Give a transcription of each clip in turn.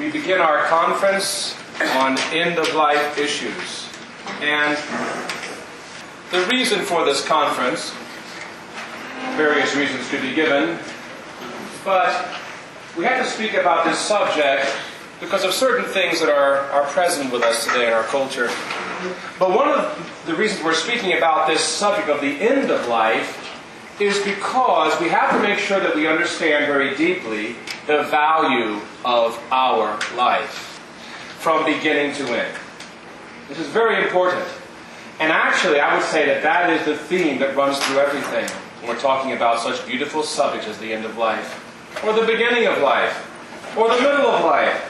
we begin our conference on end-of-life issues. And the reason for this conference, various reasons could be given, but we have to speak about this subject because of certain things that are present with us today in our culture. But one of the reasons we're speaking about this subject of the end of life is because we have to make sure that we understand very deeply the value of our life from beginning to end. This is very important. And actually, I would say that that is the theme that runs through everything when we're talking about such beautiful subjects as the end of life, or the beginning of life, or the middle of life.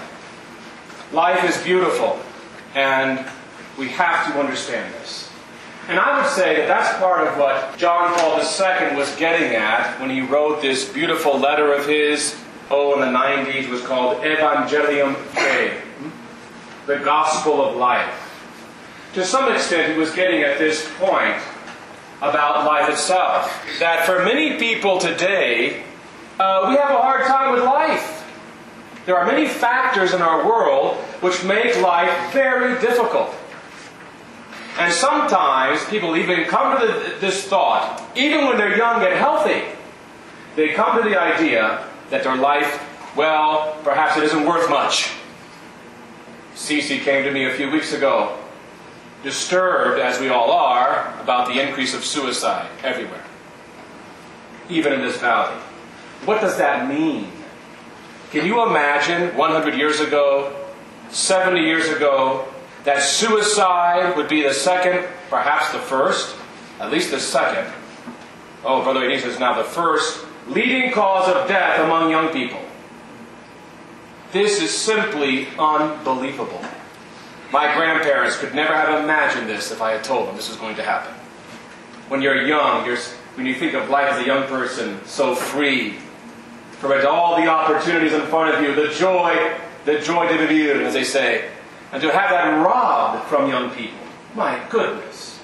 Life is beautiful, and we have to understand this. And I would say that that's part of what John Paul II was getting at when he wrote this beautiful letter of his, in the 90s, it was called Evangelium Fidei, the Gospel of Life. To some extent, he was getting at this point about life itself. That for many people today, we have a hard time with life. There are many factors in our world which make life very difficult. And sometimes people even come to this thought, even when they're young and healthy, they come to the idea that their life, well, perhaps it isn't worth much. Cece came to me a few weeks ago, disturbed, as we all are, about the increase of suicide everywhere, even in this valley. What does that mean? Can you imagine 100 years ago, 70 years ago, that suicide would be the second, perhaps the first, at least the second. Brother Edith is now the first leading cause of death among young people. This is simply unbelievable. My grandparents could never have imagined this if I had told them this was going to happen. When you're young, when you think of life as a young person, so free, for all the opportunities in front of you, the joy de vivre, as they say, and to have that robbed from young people. My goodness.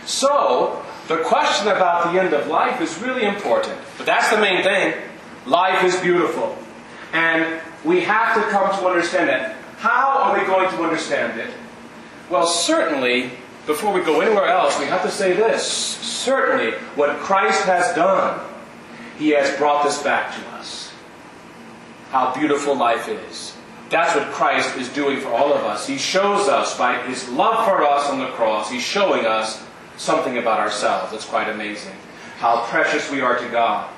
So, the question about the end of life is really important. But that's the main thing. Life is beautiful. And we have to come to understand that. How are we going to understand it? Well, certainly, before we go anywhere else, we have to say this. Certainly, what Christ has done, He has brought this back to us. How beautiful life is. That's what Christ is doing for all of us. He shows us, by His love for us on the cross, He's showing us something about ourselves. It's quite amazing. How precious we are to God.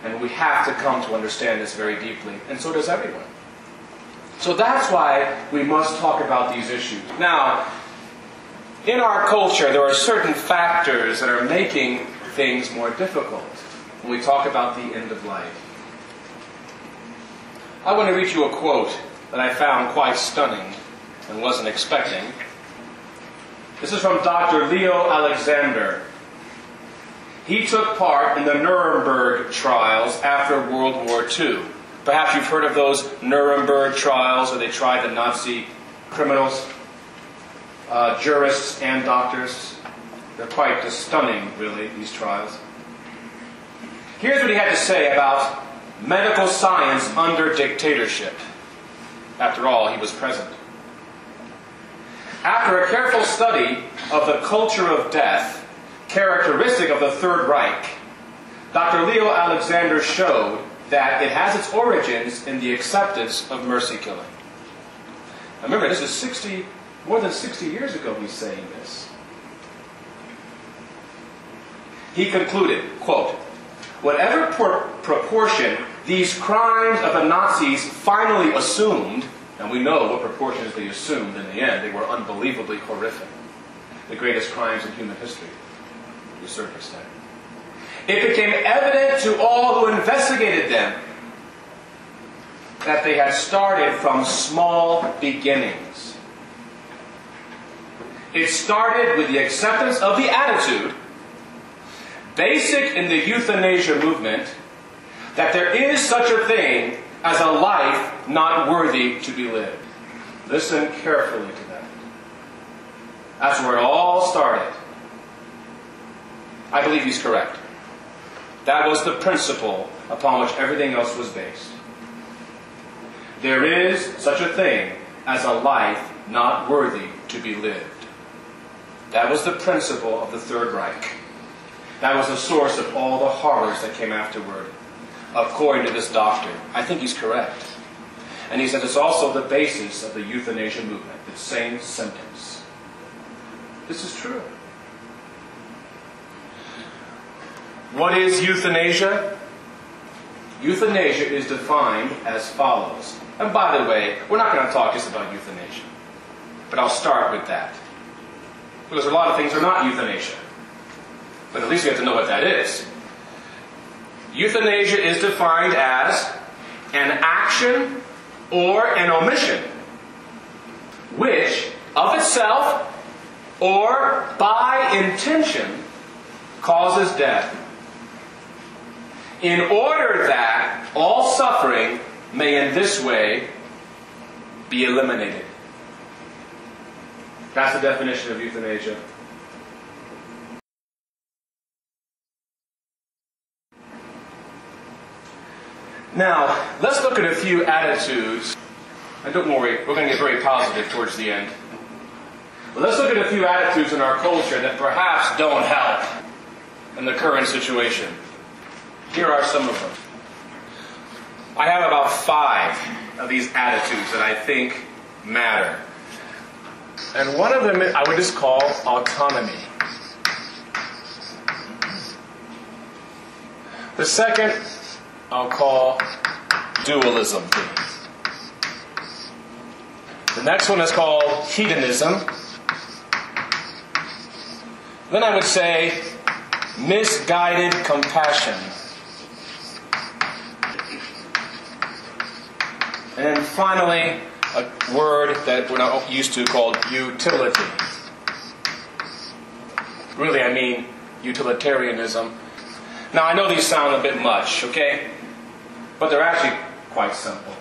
And we have to come to understand this very deeply. And so does everyone. So that's why we must talk about these issues. Now, in our culture, there are certain factors that are making things more difficult when we talk about the end of life. I want to read you a quote that I found quite stunning and wasn't expecting. This is from Dr. Leo Alexander. He took part in the Nuremberg trials after World War II. Perhaps you've heard of those Nuremberg trials where they tried the Nazi criminals, jurists and doctors. They're quite stunning, really, these trials. Here's what he had to say about medical science under dictatorship. After all, he was present. After a careful study of the culture of death, characteristic of the Third Reich, Dr. Leo Alexander showed that it has its origins in the acceptance of mercy killing. Now remember, this is more than 60 years ago he's saying this. He concluded, quote, "Whatever proportion these crimes of the Nazis finally assumed," and we know what proportions they assumed in the end, they were unbelievably horrific. The greatest crimes in human history, to a certain extent. "It became evident to all who investigated them that they had started from small beginnings. It started with the acceptance of the attitude, basic in the euthanasia movement, that there is such a thing as a life not worthy to be lived." Listen carefully to that. That's where it all started. I believe he's correct. That was the principle upon which everything else was based. there is such a thing as a life not worthy to be lived. That was the principle of the Third Reich. That was the source of all the horrors that came afterward, according to this doctor. I think he's correct. And he said it's also the basis of the euthanasia movement, the same sentence. This is true. What is euthanasia? Euthanasia is defined as follows. And by the way, we're not going to talk just about euthanasia, but I'll start with that. Because a lot of things are not euthanasia. But at least we have to know what that is. Euthanasia is defined as an action or an omission which, of itself or by intention, causes death, in order that all suffering may in this way be eliminated. That's the definition of euthanasia. Now, let's look at a few attitudes. And don't worry, we're going to get very positive towards the end. But let's look at a few attitudes in our culture that perhaps don't help in the current situation. Here are some of them. I have about 5 of these attitudes that I think matter. And one of them I would just call autonomy. The second I'll call dualism. The next one is called hedonism. Then I would say misguided compassion. And then finally, a word that we're not used to called utility. Really, I mean utilitarianism. Now, I know these sound a bit much, okay? But they're actually quite simple.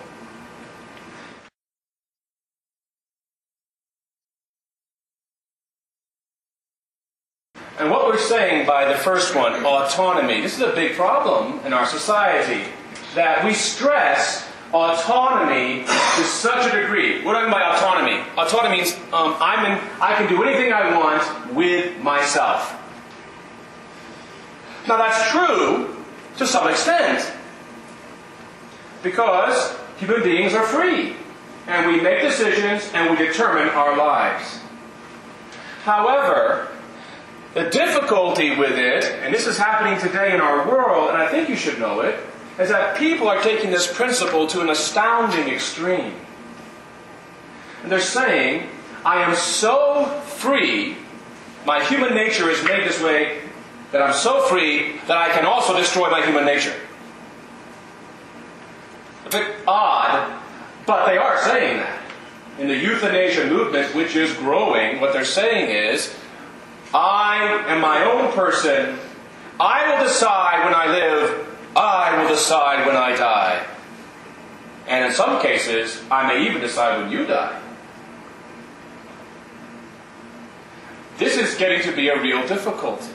And what we're saying by the first one, autonomy, this is a big problem in our society, that we stress autonomy to such a degree. What do I mean by autonomy? Autonomy means I can do anything I want with myself. Now that's true to some extent, because human beings are free, and we make decisions and we determine our lives. However, the difficulty with it, and this is happening today in our world, and I think you should know it, is that people are taking this principle to an astounding extreme. And they're saying, I am so free, my human nature is made this way, that I'm so free that I can also destroy my human nature. A bit odd, but they are saying that. In the euthanasia movement, which is growing, what they're saying is, I am my own person. I will decide when I live. I will decide when I die. And in some cases, I may even decide when you die. This is getting to be a real difficulty.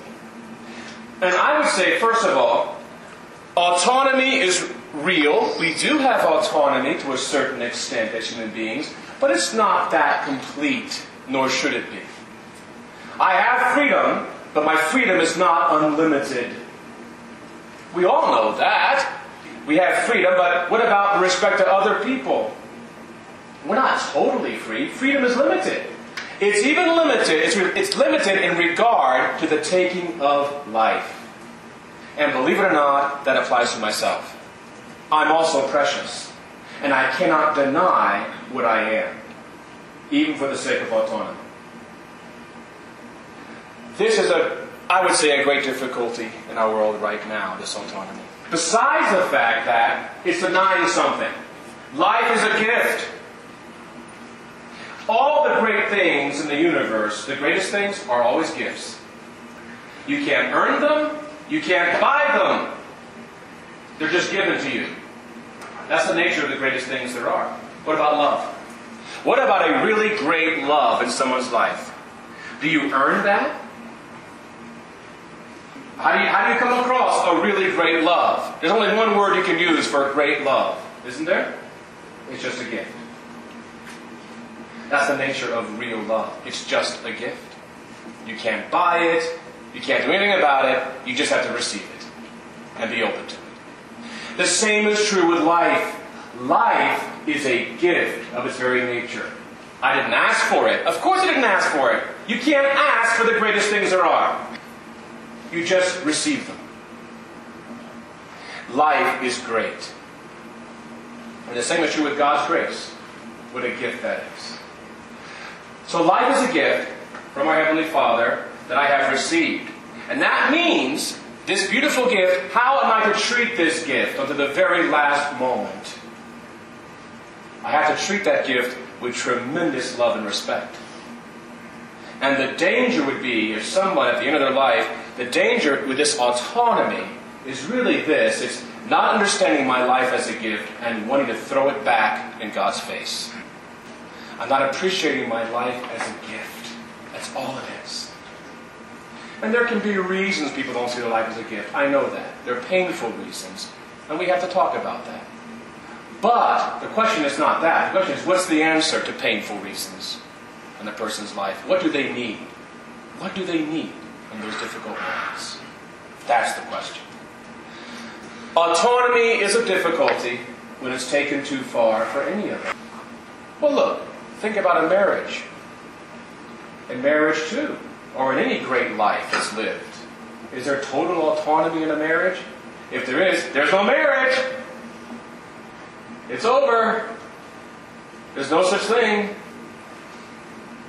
And I would say, first of all, autonomy is real. We do have autonomy to a certain extent as human beings, but it's not that complete, nor should it be. I have freedom, but my freedom is not unlimited. We all know that. We have freedom, but what about in respect to other people? We're not totally free. Freedom is limited. It's even limited. It's limited in regard to the taking of life. And believe it or not, that applies to myself. I'm also precious. And I cannot deny what I am, even for the sake of autonomy. This is I would say, a great difficulty in our world right now, this autonomy. Besides the fact that it's denying something. Life is a gift. All the great things in the universe, the greatest things, are always gifts. You can't earn them. You can't buy them. They're just given to you. That's the nature of the greatest things there are. What about love? What about a really great love in someone's life? Do you earn that? How do you come across a really great love? There's only one word you can use for great love, isn't there? It's just a gift. That's the nature of real love. It's just a gift. You can't buy it. You can't do anything about it. You just have to receive it and be open to it. The same is true with life. Life is a gift of its very nature. I didn't ask for it. Of course I didn't ask for it. You can't ask for the greatest things there are. You just receive them. Life is great. And the same is true with God's grace. What a gift that is. So life is a gift from our Heavenly Father that I have received. And that means this beautiful gift, how am I to treat this gift unto the very last moment? I have to treat that gift with tremendous love and respect. And the danger would be if someone at the end of their life, the danger with this autonomy is really this. It's not understanding my life as a gift and wanting to throw it back in God's face. I'm not appreciating my life as a gift. That's all it is. And there can be reasons people don't see their life as a gift. I know that. They're painful reasons. And we have to talk about that. But the question is not that. The question is, what's the answer to painful reasons in a person's life? What do they need? What do they need in those difficult moments? That's the question. Autonomy is a difficulty when it's taken too far for any of them. Well, look, think about a marriage. In marriage, too, or in any great life that's lived. Is there total autonomy in a marriage? If there is, there's no marriage. It's over. There's no such thing.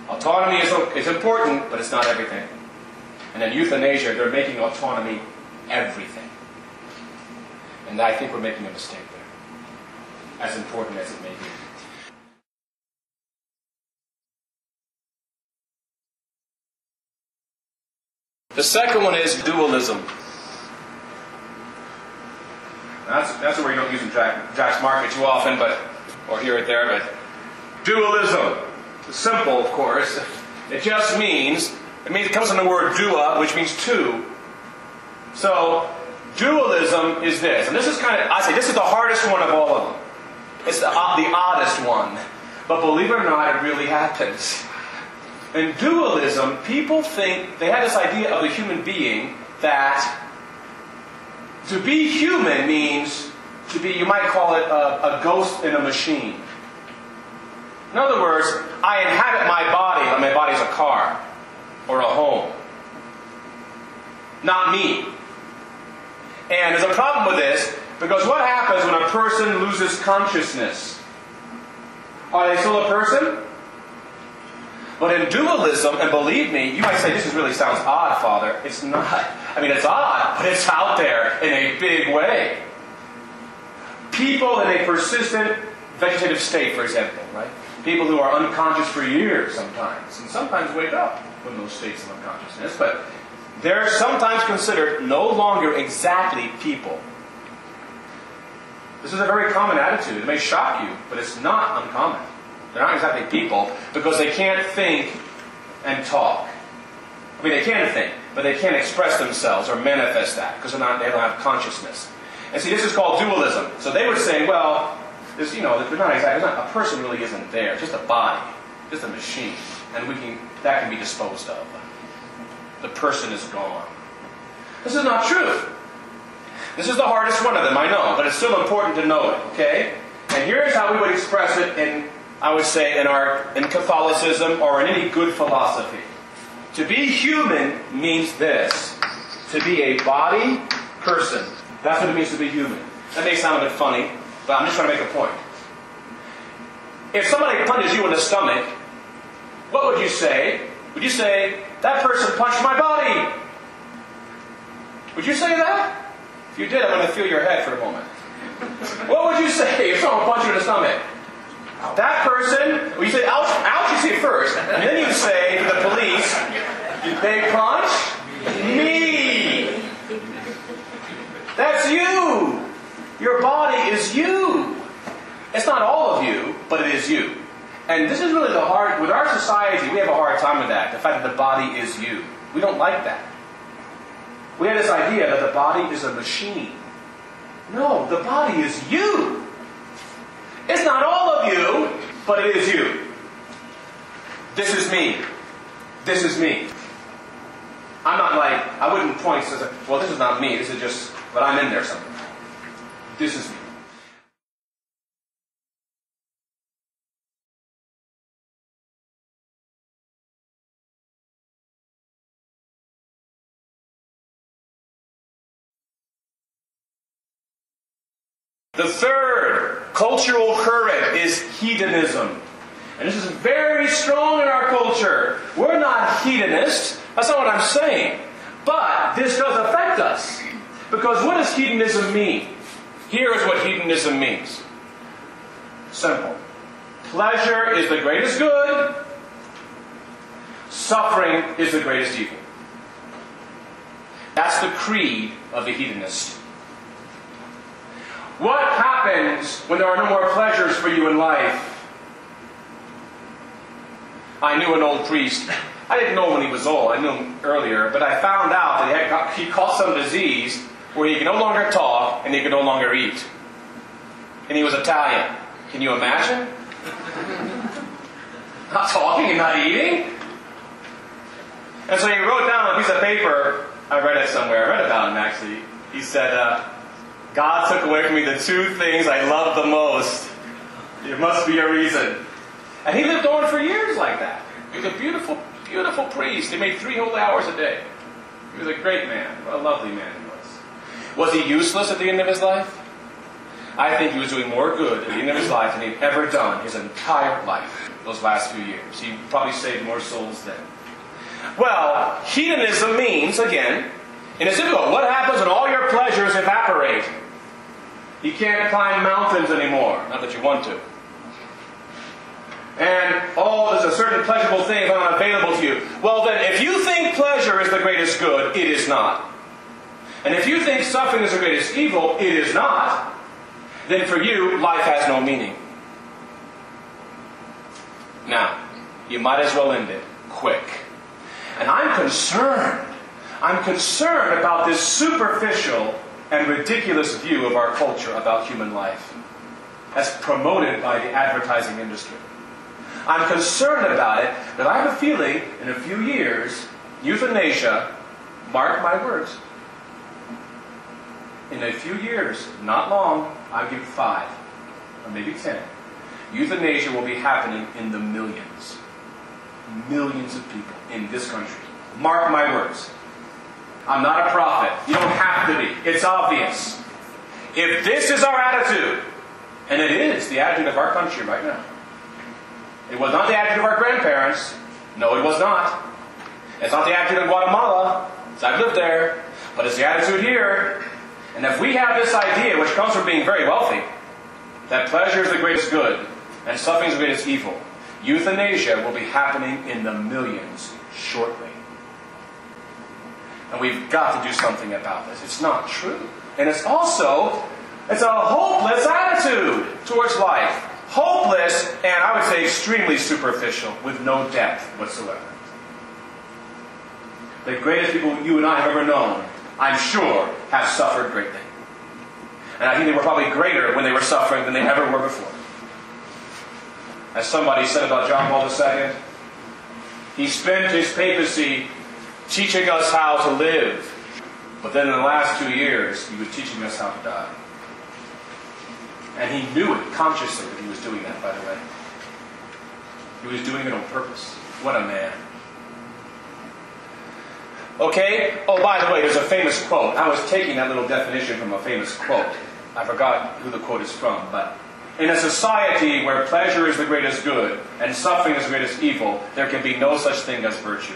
Autonomy is important, but it's not everything. And in euthanasia, they're making autonomy everything. And I think we're making a mistake there, as important as it may be. The second one is dualism. That's a word you don't use in Jack's Market too often, or hear it there, but dualism. It's simple, of course. It just means, it comes from the word dua, which means two. So, dualism is this, and this is this is the hardest one of all of them. It's the oddest one. But believe it or not, it really happens. In dualism, people think, they have this idea of a human being that to be human means to be, you might call it a ghost in a machine. In other words, I inhabit my body like my body's a car or a home. Not me. And there's a problem with this, because what happens when a person loses consciousness? Are they still a person? But in dualism, and believe me, you might say, this really sounds odd, Father. It's not. It's odd, but it's out there in a big way. People in a persistent vegetative state, for example, right? People who are unconscious for years sometimes, and sometimes wake up from those states of unconsciousness, but they're sometimes considered no longer exactly people. This is a very common attitude. It may shock you, but it's not uncommon. They're not exactly people because they can't think and talk. They can think, but they can't express themselves or manifest that because they don't have consciousness. And see, this is called dualism. So they would say, well, they're not exactly, a person really isn't there. It's just a body, just a machine, and that can be disposed of. The person is gone. This is not true. This is the hardest one of them, I know, but it's still important to know it, okay? And here's how we would express it in Catholicism or in any good philosophy. To be human means this. To be a body person. That's what it means to be human. That may sound a bit funny, but I'm just trying to make a point. If somebody punches you in the stomach, what would you say? Would you say, that person punched my body? Would you say that? If you did, I'm going to feel your head for a moment. What would you say if someone punched you in the stomach? That person, well, you say, ouch, ouch, you say first. And then you say to the police, they punched me. That's you. Your body is you. It's not all of you, but it is you. And this is really the hard, with our society, we have a hard time with that. The fact that the body is you. We don't like that. We have this idea that the body is a machine. No, the body is you. It's not all of you, but it is you. This is me. This is me. I'm not like, I wouldn't point and say, well, this is not me, this is just, but I'm in there somewhere. This is me. The third cultural current is hedonism. And this is very strong in our culture. We're not hedonists. That's not what I'm saying. But this does affect us. Because what does hedonism mean? Here is what hedonism means. Simple. Pleasure is the greatest good. Suffering is the greatest evil. That's the creed of the hedonist. What happens when there are no more pleasures for you in life? I knew an old priest. I didn't know him when he was old. I knew him earlier. But I found out that he caught some disease where he could no longer talk and he could no longer eat. And he was Italian. Can you imagine? Not talking and not eating? And so he wrote down on a piece of paper, I read it somewhere, I read about him actually. He said, God took away from me the two things I love the most. There must be a reason. And he lived on for years like that. He was a beautiful, beautiful priest. He made 3 whole hours a day. He was a great man. What a lovely man he was. Was he useless at the end of his life? I think he was doing more good at the end of his life than he'd ever done his entire life, those last few years. He probably saved more souls then. Well, hedonism means, again, in a simple, what happens when all your pleasures evaporate? You can't climb mountains anymore, not that you want to. And, there's a certain pleasurable thing not available to you. Well then, if you think pleasure is the greatest good, it is not. And if you think suffering is the greatest evil, it is not. Then for you, life has no meaning. Now, you might as well end it quick. And I'm concerned about this superficial and ridiculous view of our culture about human life as promoted by the advertising industry. I'm concerned about it, that I have a feeling in a few years, euthanasia, mark my words, in a few years, not long, I'll give 5, or maybe 10, euthanasia will be happening in the millions. Millions of people in this country. Mark my words. I'm not a prophet. You don't have to be. It's obvious. If this is our attitude, and it is the attitude of our country right now. It was not the attitude of our grandparents. No, it was not. It's not the attitude of Guatemala, because I've lived there. But it's the attitude here. And if we have this idea, which comes from being very wealthy, that pleasure is the greatest good, and suffering is the greatest evil, euthanasia will be happening in the millions shortly. And we've got to do something about this. It's not true. And it's a hopeless attitude towards life. Hopeless, and I would say extremely superficial, with no depth whatsoever. The greatest people you and I have ever known, I'm sure, have suffered greatly. And I think they were probably greater when they were suffering than they ever were before. As somebody said about John Paul II, he spent his papacy teaching us how to live. But then in the last 2 years, he was teaching us how to die. And he knew it consciously that he was doing that, by the way. He was doing it on purpose. What a man. Okay? Oh, by the way, there's a famous quote. I was taking that little definition from a famous quote. I forgot who the quote is from, but in a society where pleasure is the greatest good and suffering is the greatest evil, there can be no such thing as virtue.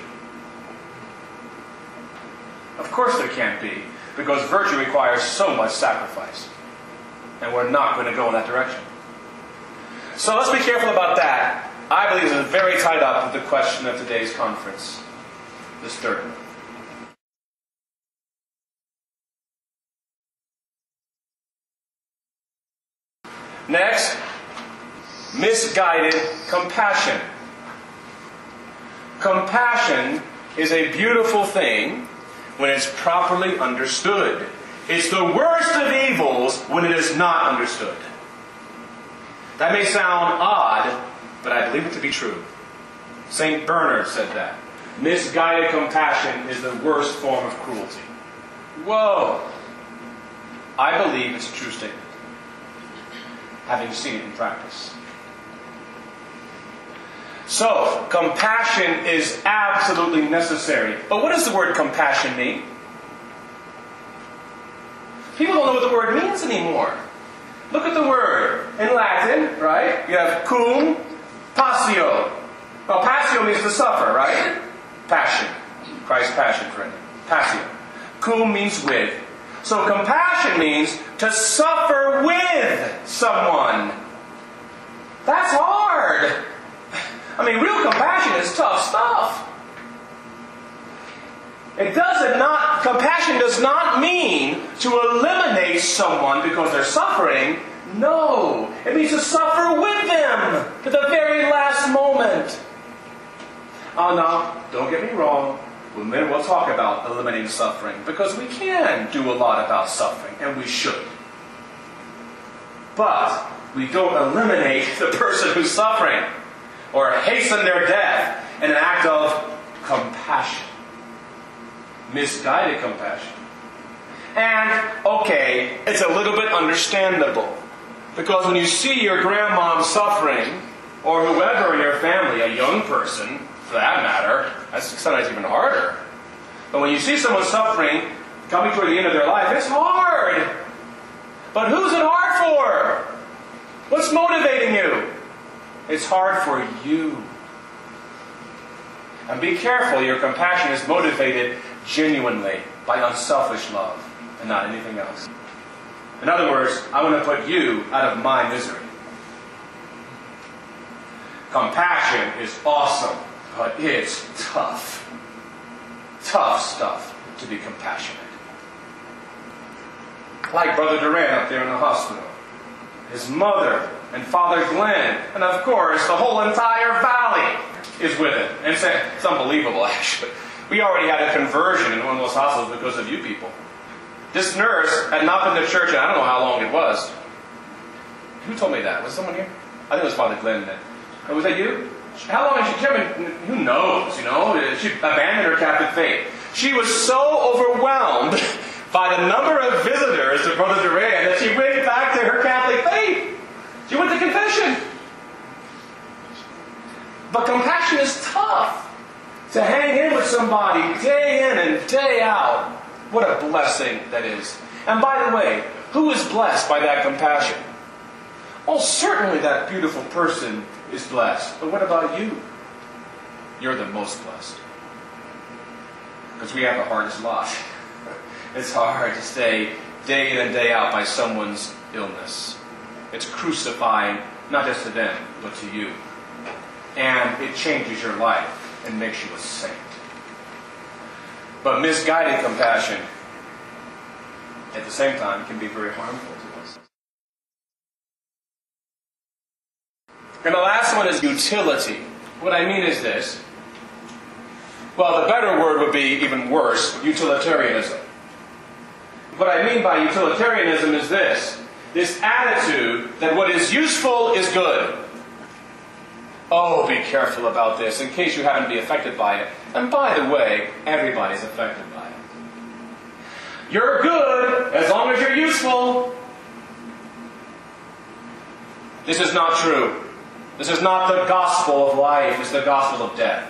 Of course there can't be, because virtue requires so much sacrifice. And we're not going to go in that direction. So let's be careful about that. I believe this is very tied up with the question of today's conference, this third one. Next, misguided compassion. Compassion is a beautiful thing when it's properly understood. It's the worst of evils when it is not understood. That may sound odd, but I believe it to be true. St. Bernard said that. Misguided compassion is the worst form of cruelty. Whoa! I believe it's a true statement, having seen it in practice. So, compassion is absolutely necessary. But what does the word compassion mean? People don't know what the word means anymore. Look at the word. In Latin, right? You have cum passio. Well, passio means to suffer, right? Passion. Christ's passion, friend. Passio. Cum means with. So compassion means to suffer with someone. That's hard. I mean, real compassion is tough stuff. Compassion does not mean to eliminate someone because they're suffering. No. It means to suffer with them to the very last moment. Oh, no, don't get me wrong. We'll talk about eliminating suffering because we can do a lot about suffering, and we should. But we don't eliminate the person who's suffering or hasten their death in an act of compassion. Misguided compassion. And, okay, it's a little bit understandable. Because when you see your grandmom suffering, or whoever in your family, a young person, for that matter, that's sometimes even harder. But when you see someone suffering, coming toward the end of their life, it's hard. But who's it hard for? What's motivating you? It's hard for you. And be careful, your compassion is motivated genuinely by unselfish love and not anything else. In other words, I want to put you out of my misery. Compassion is awesome, but it's tough. Tough stuff to be compassionate. Like Brother Duran up there in the hospital. His mother and Father Glenn, and of course the whole entire valley is with it. And it's unbelievable, actually. We already had a conversion in one of those hospitals because of you people. This nurse had not been to church in I don't know how long it was. Who told me that? Was someone here? I think it was Father Glenn then. Oh, was that you? How long has she been? Who knows, you know? She abandoned her Catholic faith. She was so overwhelmed by the number of visitors to Brother Duran that she went back to her Catholic faith. She went to confession. But compassion is tough. To hang in with somebody day in and day out. What a blessing that is. And by the way, who is blessed by that compassion? Oh, certainly that beautiful person is blessed. But what about you? You're the most blessed. Because we have the hardest lot. It's hard to stay day in and day out by someone's illness. It's crucifying, not just to them, but to you. And it changes your life and makes you a saint. But misguided compassion, at the same time, can be very harmful to us. And the last one is utility. What I mean is this. Well, the better word would be even worse, utilitarianism. What I mean by utilitarianism is this attitude that what is useful is good. Oh, be careful about this in case you happen to be affected by it. And by the way, everybody's affected by it. You're good as long as you're useful. This is not true. This is not the gospel of life. It's the gospel of death.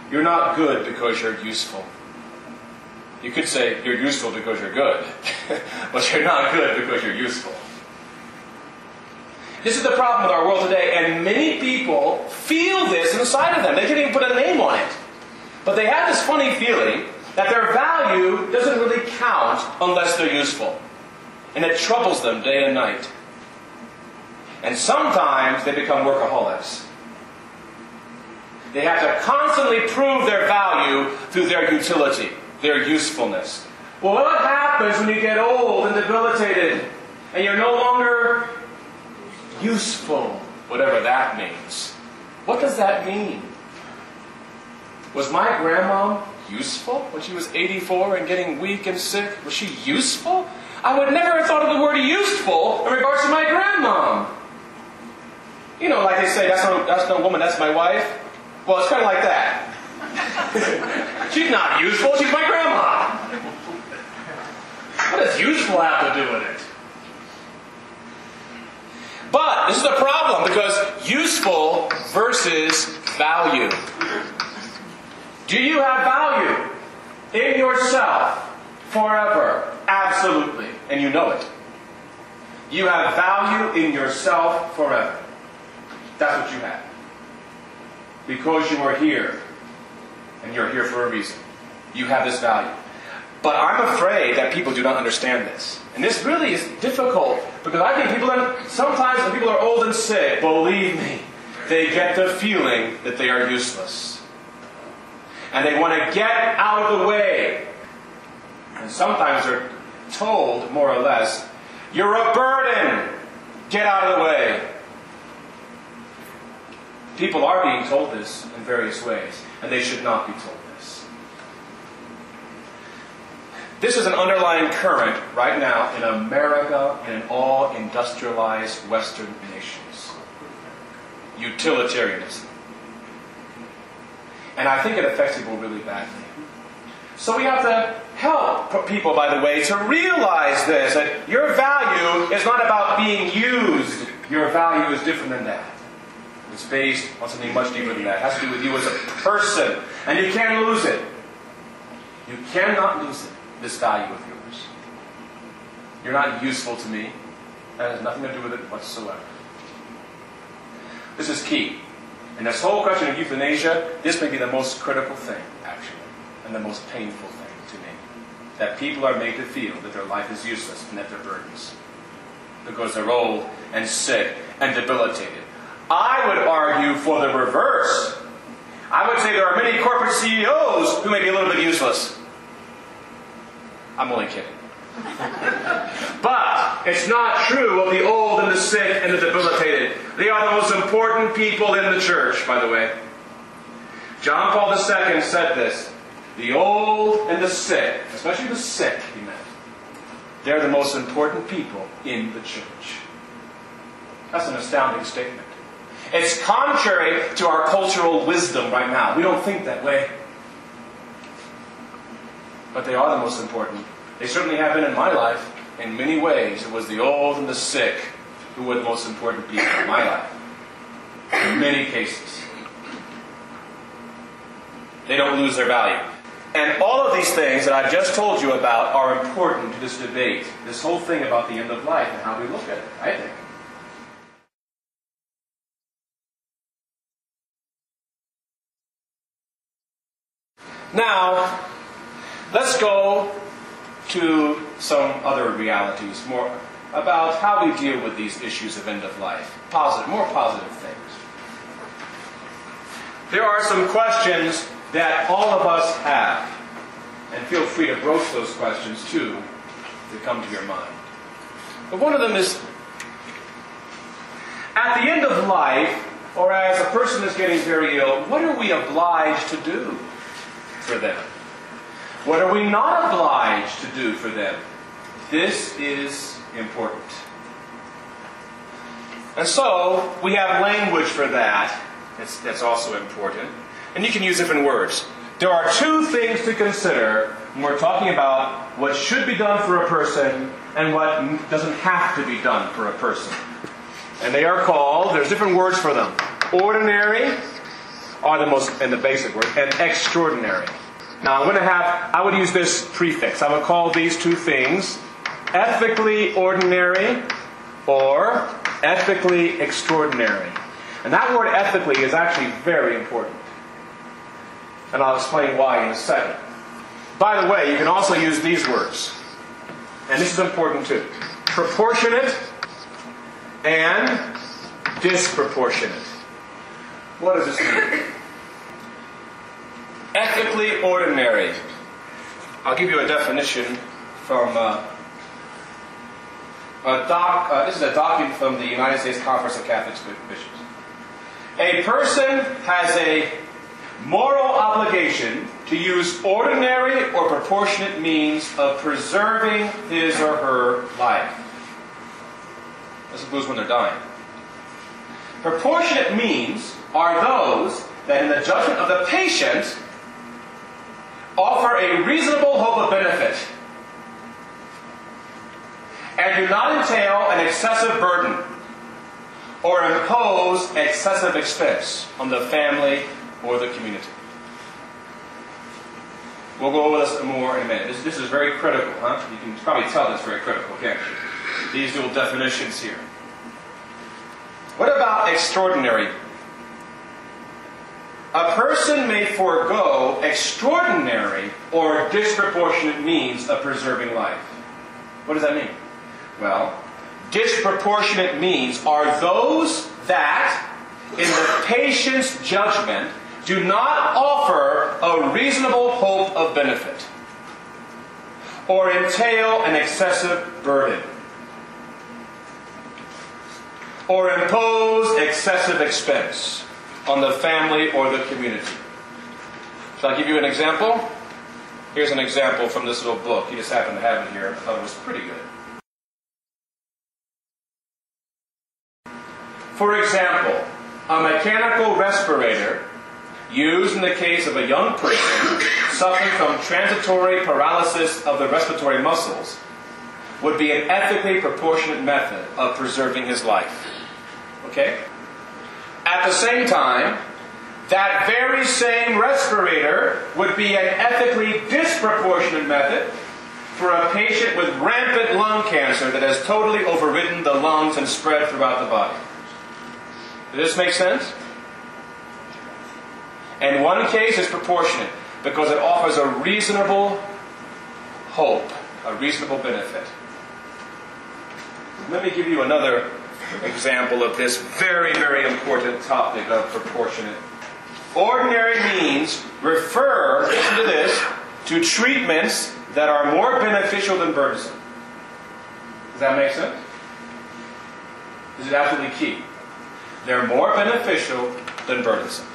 You're not good because you're useful. You could say you're useful because you're good. But you're not good because you're useful. This is the problem with our world today, and many people feel this inside of them. They can't even put a name on it. But they have this funny feeling that their value doesn't really count unless they're useful. And it troubles them day and night. And sometimes they become workaholics. They have to constantly prove their value through their utility, their usefulness. Well, what happens when you get old and debilitated and you're no longer useful, whatever that means? What does that mean? Was my grandma useful when she was 84 and getting weak and sick? Was she useful? I would never have thought of the word useful in regards to my grandmom. You know, like they say, that's no woman, that's my wife. Well, it's kind of like that. She's not useful, she's my grandma. What does useful have to do with it? But this is a problem, because useful versus value. Do you have value in yourself forever? Absolutely. And you know it. You have value in yourself forever. That's what you have. Because you are here. And you're here for a reason. You have this value. But I'm afraid that people do not understand this. And this really is difficult. Because I think sometimes when people are old and sick, believe me, they get the feeling that they are useless. And they want to get out of the way. And sometimes they're told, more or less, you're a burden. Get out of the way. People are being told this in various ways, and they should not be told this. This is an underlying current right now in America and in all industrialized Western nations. Utilitarianism. And I think it affects people really badly. So we have to help people, by the way, to realize this, that your value is not about being used. Your value is different than that. It's based on something much deeper than that. It has to do with you as a person. And you can't lose it. You cannot lose it, this value of yours. You're not useful to me. That has nothing to do with it whatsoever. This is key. And this whole question of euthanasia, this may be the most critical thing, actually, and the most painful thing to me. That people are made to feel that their life is useless and that they're burdens. Because they're old and sick and debilitated. I would argue for the reverse. I would say there are many corporate CEOs who may be a little bit useless. I'm only kidding. But it's not true of the old and the sick and the debilitated. They are the most important people in the church, by the way. John Paul II said this. The old and the sick, especially the sick, he meant, they're the most important people in the church. That's an astounding statement. It's contrary to our cultural wisdom right now. We don't think that way. But they are the most important. They certainly have been in my life. In many ways, it was the old and the sick who were the most important people in my life. In many cases. They don't lose their value. And all of these things that I've just told you about are important to this debate. This whole thing about the end of life and how we look at it, I think. Now, let's go to some other realities, more about how we deal with these issues of end of life. More positive things. There are some questions that all of us have, and feel free to broach those questions too, that come to your mind. But one of them is, at the end of life, or as a person is getting very ill, what are we obliged to do for them? What are we not obliged to do for them? This is important. And so, we have language for that. That's also important. And you can use different words. There are two things to consider when we're talking about what should be done for a person and what doesn't have to be done for a person. And they are called, there's different words for them. Ordinary are the most, and the basic word, and extraordinary. Now I would use this prefix. I would call these two things ethically ordinary or ethically extraordinary. And that word ethically is actually very important. And I'll explain why in a second. By the way, you can also use these words. And this is important too. Proportionate and disproportionate. What does this mean? Ethically ordinary. I'll give you a definition from this is a document from the United States Conference of Catholic Bishops. A person has a moral obligation to use ordinary or proportionate means of preserving his or her life. This includes when they're dying. Proportionate means are those that in the judgment of the patient offer a reasonable hope of benefit and do not entail an excessive burden or impose excessive expense on the family or the community. We'll go over this more in a minute. This is very critical, huh? You can probably tell that's very critical, can't you? These dual definitions here. What about extraordinary? A person may forego extraordinary or disproportionate means of preserving life. What does that mean? Well, disproportionate means are those that, in the patient's judgment, do not offer a reasonable hope of benefit or entail an excessive burden or impose excessive expense on the family or the community. Shall I give you an example? Here's an example from this little book. You just happen to have it here. I thought it was pretty good. For example, a mechanical respirator used in the case of a young person suffering from transitory paralysis of the respiratory muscles would be an ethically proportionate method of preserving his life. Okay? At the same time, that very same respirator would be an ethically disproportionate method for a patient with rampant lung cancer that has totally overridden the lungs and spread throughout the body. Does this make sense? In one case, it's proportionate because it offers a reasonable hope, a reasonable benefit. Let me give you another example of this very, very important topic of proportionate. Ordinary means refer, listen to this, to treatments that are more beneficial than burdensome. Does that make sense? This is absolutely key. They're more beneficial than burdensome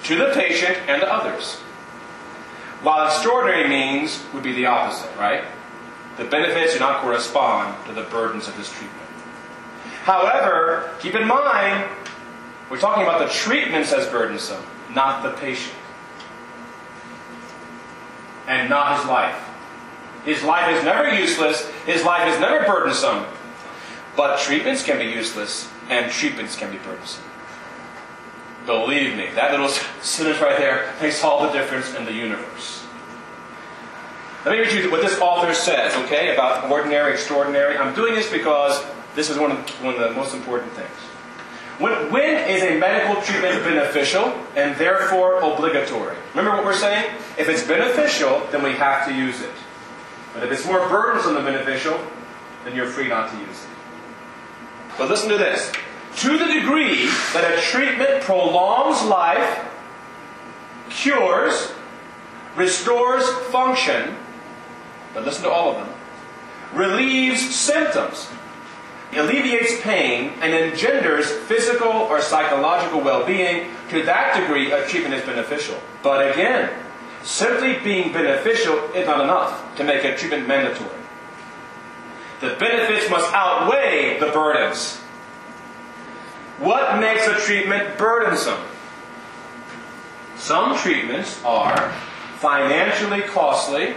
to the patient and to others. While extraordinary means would be the opposite, right? The benefits do not correspond to the burdens of this treatment. However, keep in mind, we're talking about the treatments as burdensome, not the patient. And not his life. His life is never useless. His life is never burdensome. But treatments can be useless, and treatments can be burdensome. Believe me, that little sentence right there makes all the difference in the universe. Let me read you what this author says, okay, about ordinary, extraordinary. I'm doing this because this is one of the most important things. When is a medical treatment beneficial and therefore obligatory? Remember what we're saying? If it's beneficial, then we have to use it. But if it's more burdensome than beneficial, then you're free not to use it. But listen to this. To the degree that a treatment prolongs life, cures, restores function, but listen to all of them, relieves symptoms, alleviates pain, and engenders physical or psychological well-being, to that degree a treatment is beneficial. But again, simply being beneficial is not enough to make a treatment mandatory. The benefits must outweigh the burdens. What makes a treatment burdensome? Some treatments are financially costly,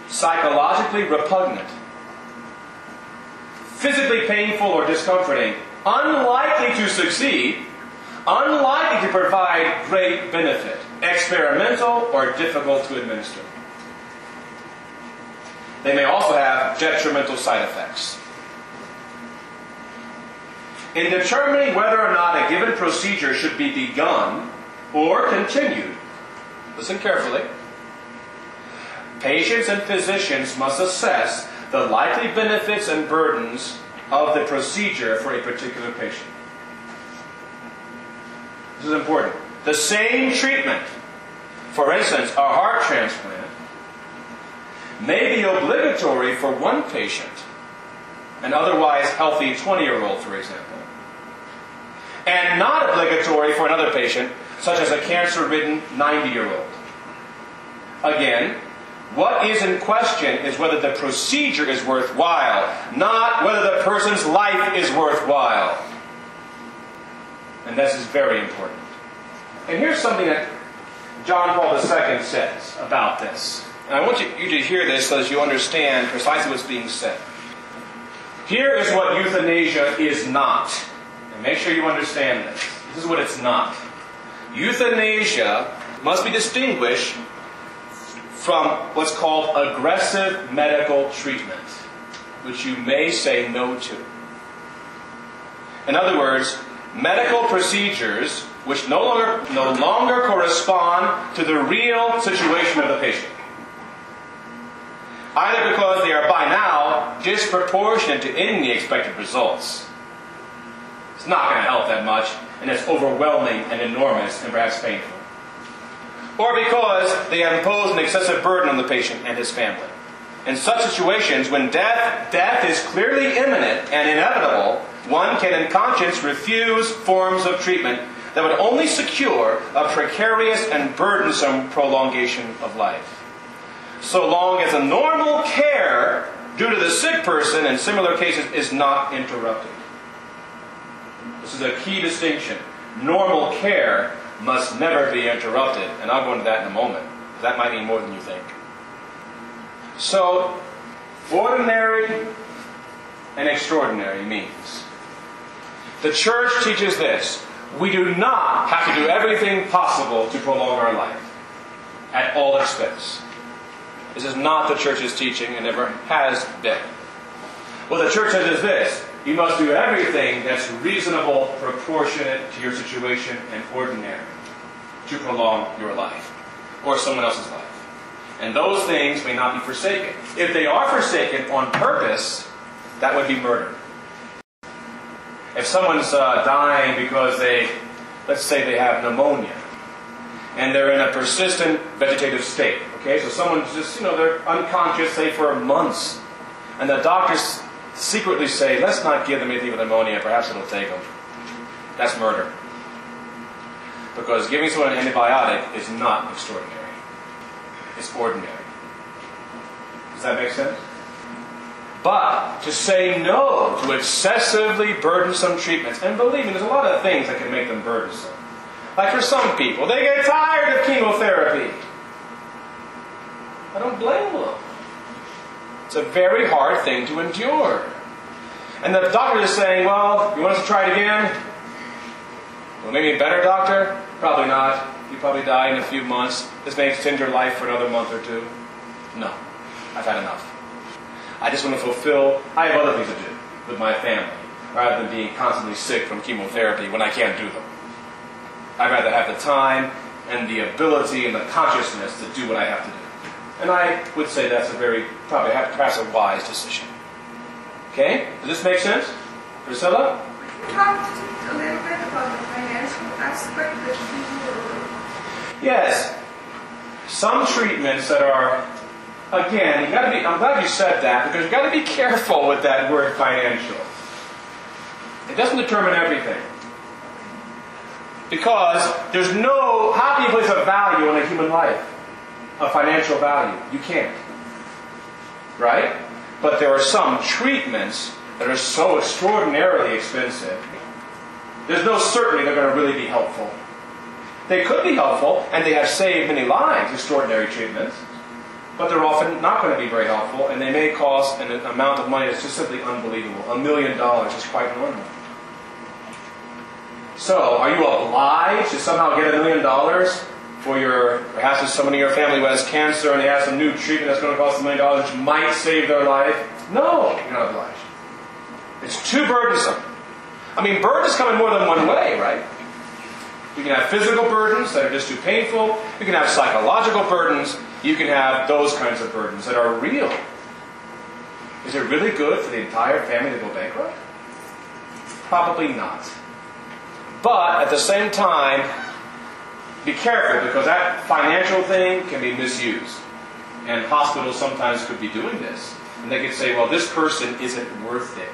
psychologically repugnant, physically painful or discomforting, unlikely to succeed, unlikely to provide great benefit, experimental or difficult to administer. They may also have detrimental side effects. In determining whether or not a given procedure should be begun or continued, listen carefully, patients and physicians must assess the likely benefits and burdens of the procedure for a particular patient. This is important. The same treatment, for instance, a heart transplant, may be obligatory for one patient, an otherwise healthy 20-year-old, for example, and not obligatory for another patient, such as a cancer-ridden 90-year-old. Again, what is in question is whether the procedure is worthwhile, not whether the person's life is worthwhile. And this is very important. And here's something that John Paul II says about this. And I want you to hear this so that you understand precisely what's being said. Here is what euthanasia is not. And make sure you understand this. This is what it's not. Euthanasia must be distinguished from what's called aggressive medical treatment, which you may say no to. In other words, medical procedures which no longer correspond to the real situation of the patient. Either because they are by now disproportionate to any expected results. It's not going to help that much, and it's overwhelming and enormous and perhaps painful. Or because they have imposed an excessive burden on the patient and his family. In such situations, when death is clearly imminent and inevitable, one can in conscience refuse forms of treatment that would only secure a precarious and burdensome prolongation of life. So long as the normal care due to the sick person in similar cases is not interrupted. This is a key distinction. Normal care must never be interrupted, and I'll go into that in a moment. That might mean more than you think. So, ordinary and extraordinary means. The Church teaches this. We do not have to do everything possible to prolong our life at all expense. This is not the Church's teaching and never has been. What the Church says is this. You must do everything that's reasonable, proportionate to your situation, and ordinary to prolong your life or someone else's life. And those things may not be forsaken. If they are forsaken on purpose, that would be murder. If someone's dying because let's say they have pneumonia, and they're in a persistent vegetative state, okay? So someone's just, they're unconscious, say, for months, and the doctors secretly say, let's not give them anything with pneumonia, perhaps it'll take them. That's murder. Because giving someone an antibiotic is not extraordinary. It's ordinary. Does that make sense? But to say no to excessively burdensome treatments, and believe me, there's a lot of things that can make them burdensome. Like for some people, they get tired of chemotherapy. I don't blame them. It's a very hard thing to endure. And the doctor is saying, well, you want us to try it again? Will it make me better, doctor? Probably not. You probably die in a few months. This may extend your life for another month or two. No. I've had enough. I just want to fulfill... I have other things to do with my family, rather than being constantly sick from chemotherapy when I can't do them. I'd rather have the time and the ability and the consciousness to do what I have to do. And I would say that's probably perhaps a wise decision. Okay? Does this make sense? Priscilla? We talked a little bit about the financial aspect that you Yes. Some treatments that are, again, I'm glad you said that, because you've got to be careful with that word financial. It doesn't determine everything. Because how can you place a value on a human life? A financial value. You can't. Right? But there are some treatments that are so extraordinarily expensive, there's no certainty they're going to really be helpful. They could be helpful, and they have saved many lives, extraordinary treatments, but they're often not going to be very helpful, and they may cost an amount of money that's just simply unbelievable. $1 million is quite normal. So, are you obliged to somehow get $1 million for perhaps there's somebody in your family who has cancer and they have some new treatment that's going to cost $1 million which might save their life? No, you're not obliged. It's too burdensome. Burdens come in more than one way, right? You can have physical burdens that are just too painful. You can have psychological burdens. You can have those kinds of burdens that are real. Is it really good for the entire family to go bankrupt? Probably not. But at the same time, be careful, because that financial thing can be misused. And hospitals sometimes could be doing this. And they could say, well, this person isn't worth it.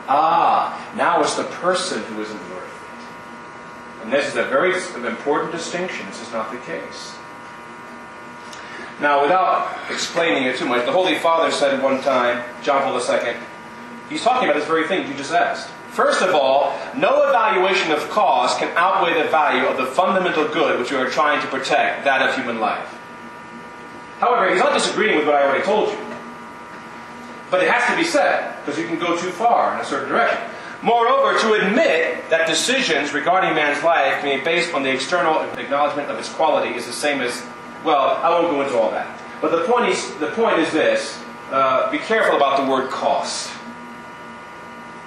Now it's the person who isn't worth it. And this is a very important distinction. This is not the case. Now, without explaining it too much, the Holy Father said one time, John Paul II, he's talking about this very thing you just asked. First of all, no evaluation of cost can outweigh the value of the fundamental good which we are trying to protect, that of human life. However, he's not disagreeing with what I already told you. But it has to be said, because you can go too far in a certain direction. Moreover, to admit that decisions regarding man's life may be based on the external acknowledgement of its quality is the same as, well, I won't go into all that. But the point is this, be careful about the word cost.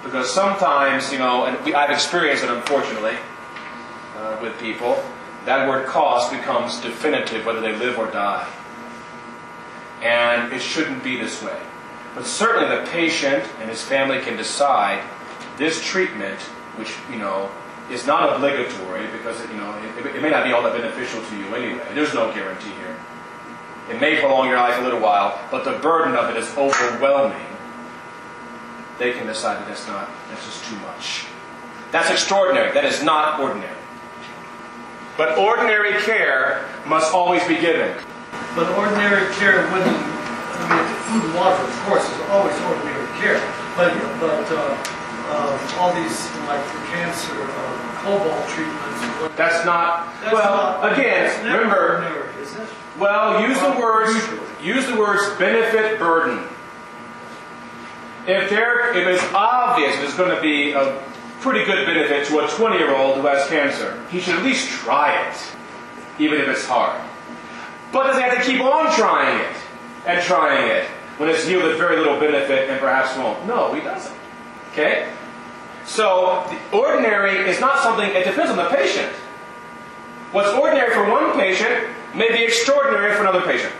Because sometimes, and I've experienced it unfortunately with people, that word cost becomes definitive whether they live or die. And it shouldn't be this way. But certainly the patient and his family can decide this treatment, which, is not obligatory because, it may not be all that beneficial to you anyway. There's no guarantee here. It may prolong your life a little while, but the burden of it is overwhelming. They can decide that that's just too much. That's extraordinary. That is not ordinary. But ordinary care must always be given. But ordinary care wouldn't, food and water, of course, is always ordinary care. But all these, like for cancer, cobalt treatments. That's not, remember, ordinary, is it? Well, use the words benefit, burden. If it's obvious there's going to be a pretty good benefit to a 20-year-old who has cancer, he should at least try it, even if it's hard. But does he have to keep on trying it and trying it when it's yielded very little benefit and perhaps won't? No, he doesn't. Okay? So, the ordinary is not something, it depends on the patient. What's ordinary for one patient may be extraordinary for another patient.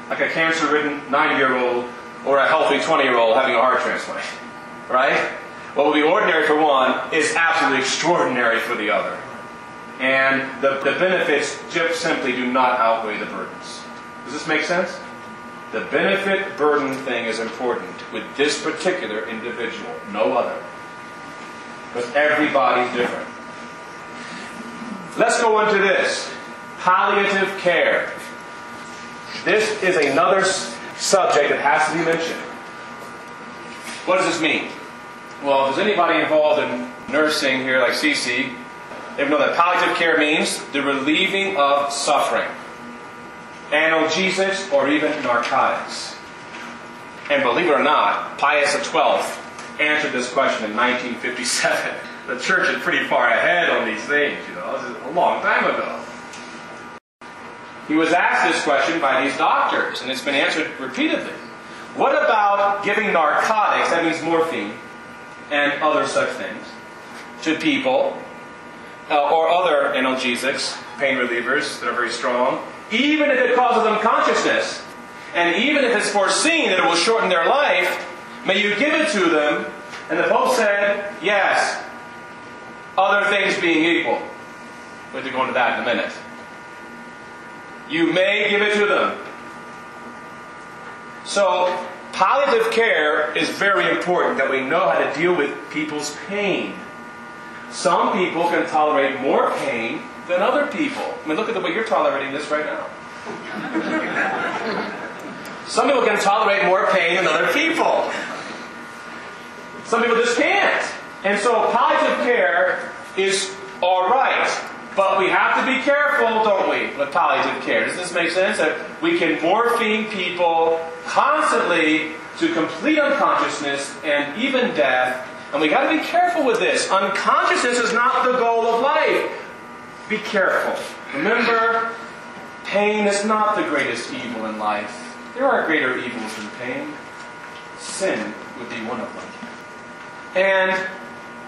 Like a cancer-ridden 90-year-old or a healthy 20-year-old having a heart transplant. Right? What will be ordinary for one is absolutely extraordinary for the other. And the benefits just simply do not outweigh the burdens. Does this make sense? The benefit-burden thing is important with this particular individual, no other. Because everybody's different. Let's go into this. Palliative care. This is another subject that has to be mentioned. What does this mean? Well, if there's anybody involved in nursing here like Cece, they know that palliative care means the relieving of suffering. Analgesics or even narcotics. And believe it or not, Pius XII answered this question in 1957. The church is pretty far ahead on these things, This is a long time ago. He was asked this question by these doctors, and it's been answered repeatedly. What about giving narcotics, that means morphine, and other such things, to people, or other analgesics, pain relievers that are very strong, even if it causes them consciousness, and even if it's foreseen that it will shorten their life, may you give it to them? And the Pope said, yes, other things being equal. We'll have to go into that in a minute. You may give it to them. So, palliative care is very important that we know how to deal with people's pain. Some people can tolerate more pain than other people. Look at the way you're tolerating this right now. Some people can tolerate more pain than other people. Some people just can't. And so palliative care is all right. But we have to be careful, don't we, with palliative care. Does this make sense? That we can morphine people constantly to complete unconsciousness and even death. And we got to be careful with this. Unconsciousness is not the goal of life. Be careful. Remember, pain is not the greatest evil in life. There are greater evils than pain. Sin would be one of them. And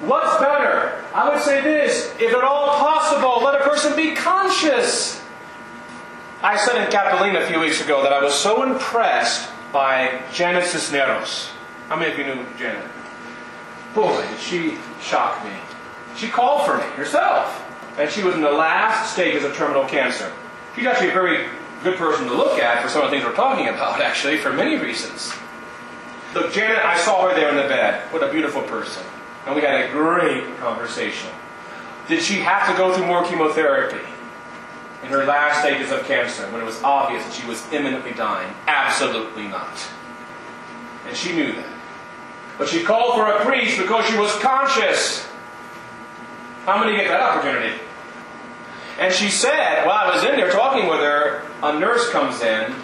what's better? I would say this, if at all possible, let a person be conscious. I said in Capulin a few weeks ago that I was so impressed by Janet Cisneros. How many of you knew Janet? Boy, did she shock me. She called for me herself. And she was in the last stages of terminal cancer. She's actually a very good person to look at for some of the things we're talking about, actually, for many reasons. Look, Janet, I saw her there in the bed. What a beautiful person. And we had a great conversation. Did she have to go through more chemotherapy in her last stages of cancer when it was obvious that she was imminently dying? Absolutely not. And she knew that. But she called for a priest because she was conscious. How many get that opportunity? And she said, while I was in there talking with her, a nurse comes in and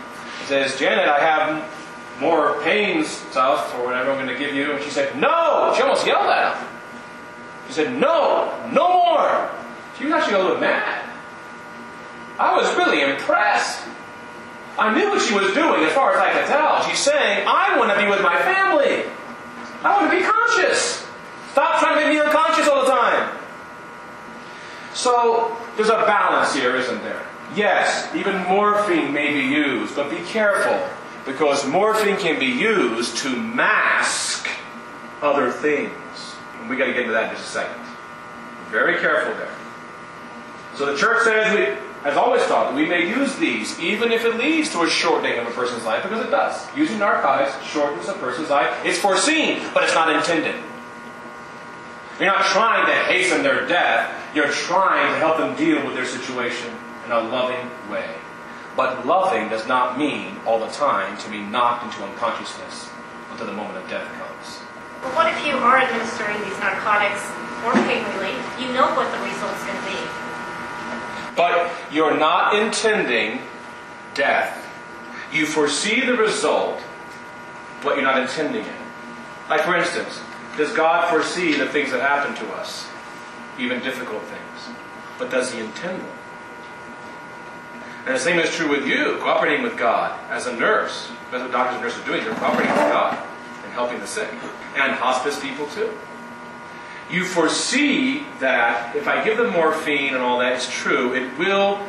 says, Janet, I have more pain stuff or whatever I'm going to give you. And she said, no! She almost yelled at him. She said, no! No more! She was actually a little bit mad. I was really impressed. I knew what she was doing as far as I could tell. She's saying, I want to be with my family. I want to be conscious. Stop trying to make me unconscious all the time. So, there's a balance here, isn't there? Yes, even morphine may be used, but be careful, because morphine can be used to mask other things. And we've got to get into that in just a second. Very careful there. So the church says, has always taught that we may use these, even if it leads to a shortening of a person's life, because it does. Using narcotics shortens a person's life. It's foreseen, but it's not intended. You're not trying to hasten their death. You're trying to help them deal with their situation in a loving way. But loving does not mean all the time to be knocked into unconsciousness until the moment of death comes. Well, what if you are administering these narcotics for pain relief? You know what the result's going to be. But you're not intending death. You foresee the result, but you're not intending it. Like, for instance, does God foresee the things that happen to us? Even difficult things. But does He intend them? And the same is true with you, cooperating with God as a nurse. That's what doctors and nurses are doing. They're cooperating with God and helping the sick. And hospice people too. You foresee that if I give them morphine and all that, it's true, it will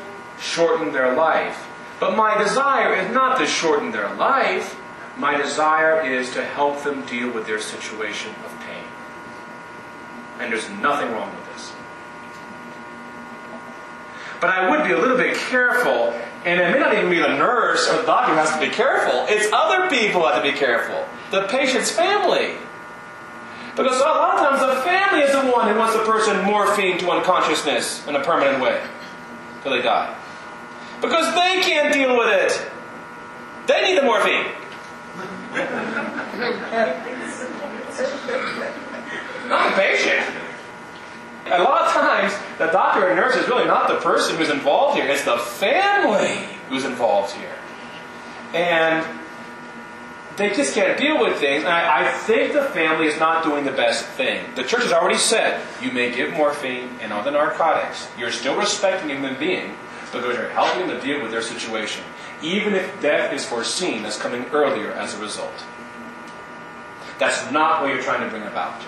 shorten their life. But my desire is not to shorten their life. My desire is to help them deal with their situation of pain. And there's nothing wrong with this. But I would be a little bit careful, and it may not even be the nurse or the doctor who has to be careful. It's other people who have to be careful. The patient's family. Because a lot of times the family is the one who wants the person morphine to unconsciousness in a permanent way till they die. Because they can't deal with it. They need the morphine. Not the patient. A lot of times, the doctor or nurse is really not the person who's involved here. It's the family who's involved here. And they just can't deal with things. And I think the family is not doing the best thing. The church has already said, you may give morphine and other narcotics. You're still respecting a human being because you're helping them to deal with their situation. Even if death is foreseen as coming earlier as a result. That's not what you're trying to bring about.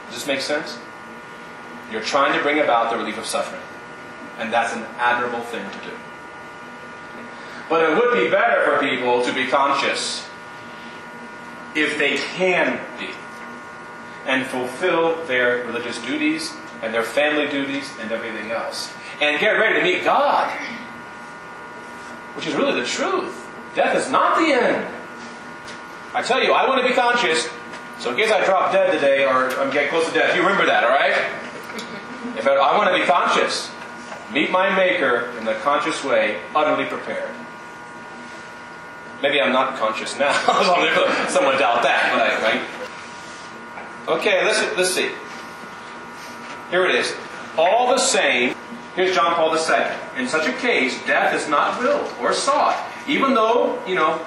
Does this make sense? You're trying to bring about the relief of suffering. And that's an admirable thing to do. But it would be better for people to be conscious if they can be and fulfill their religious duties and their family duties and everything else. And get ready to meet God. Which is really the truth. Death is not the end. I tell you, I want to be conscious, so in case I drop dead today or I'm getting close to death, you remember that, alright? If I want to be conscious, meet my Maker in the conscious way, utterly prepared. Maybe I'm not conscious now. Someone doubt that, but right? Okay, let's see. Here it is. All the same, here's John Paul II. In such a case, death is not willed or sought, even though,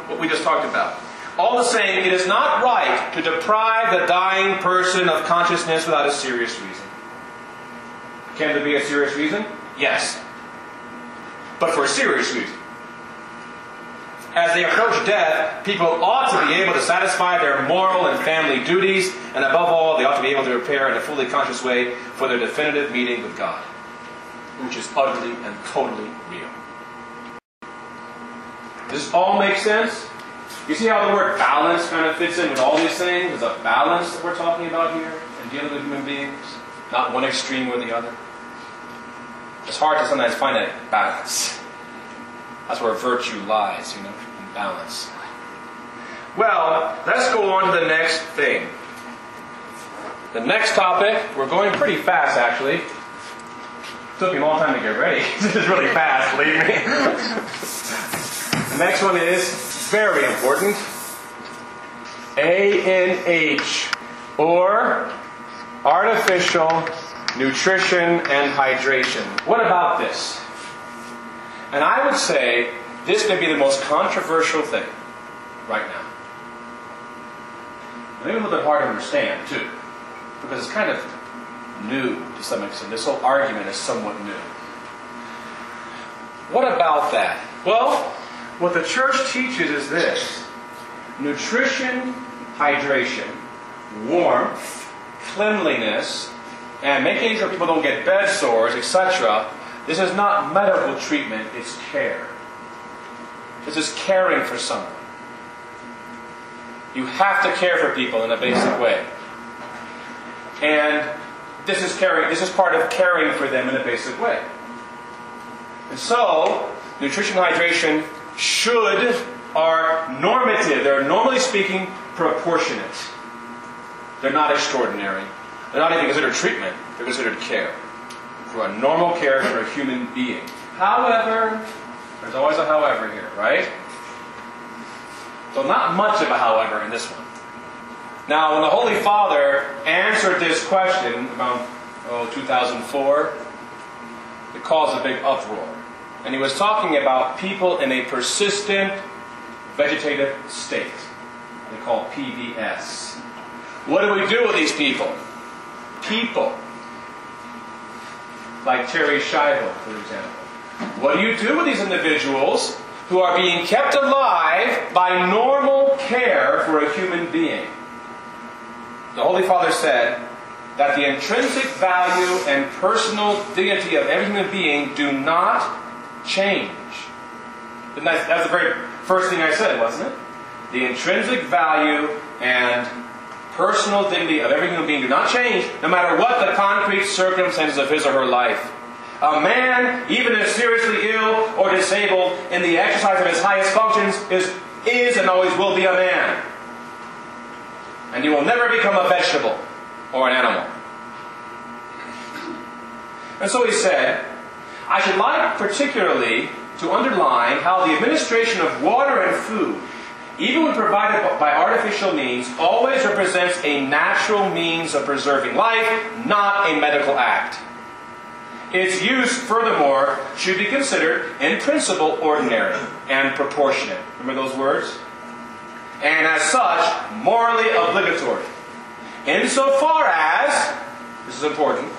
what we just talked about. All the same, it is not right to deprive the dying person of consciousness without a serious reason. Can there be a serious reason? Yes. But for a serious reason. As they approach death, people ought to be able to satisfy their moral and family duties, and above all, they ought to be able to prepare in a fully conscious way for their definitive meeting with God, which is utterly and totally real. Does this all make sense? You see how the word balance kind of fits in with all these things? There's a balance that we're talking about here in dealing with human beings. Not one extreme or the other. It's hard to sometimes find that balance. That's where virtue lies, in balance. Well, let's go on to the next thing. The next topic, we're going pretty fast actually. It took me a long time to get ready. This is really fast, believe me. The next one is very important. ANH. or artificial nutrition and hydration. What about this? And I would say this may be the most controversial thing right now. Maybe a little bit hard to understand, too, because it's kind of new to some extent. This whole argument is somewhat new. What about that? Well, what the church teaches is this: nutrition, hydration, warmth, cleanliness, and making sure people don't get bed sores, etc. This is not medical treatment, it's care. This is caring for someone. You have to care for people in a basic way. And this is caring. This is part of caring for them in a basic way. And so, nutrition and hydration are normative. They're, normally speaking, proportionate. They're not extraordinary. They're not even considered treatment. They're considered care. For a normal care for a human being. However, there's always a however here, right? So not much of a however in this one. Now, when the Holy Father answered this question around 2004, it caused a big uproar. And he was talking about people in a persistent vegetative state. They call PVS. What do we do with these people? People. Like Terry Schiavo, for example. What do you do with these individuals who are being kept alive by normal care for a human being? The Holy Father said that the intrinsic value and personal dignity of every human being do not change. And that's the very first thing I said, wasn't it? The intrinsic value and personal dignity of every human being do not change, no matter what the concrete circumstances of his or her life. A man, even if seriously ill or disabled in the exercise of his highest functions, is and always will be a man. And you will never become a vegetable or an animal. And so he said, I should like particularly to underline how the administration of water and food, even when provided by artificial means, always represents a natural means of preserving life, not a medical act. Its use, furthermore, should be considered, in principle, ordinary and proportionate. Remember those words? And as such, morally obligatory. Insofar as, this is important,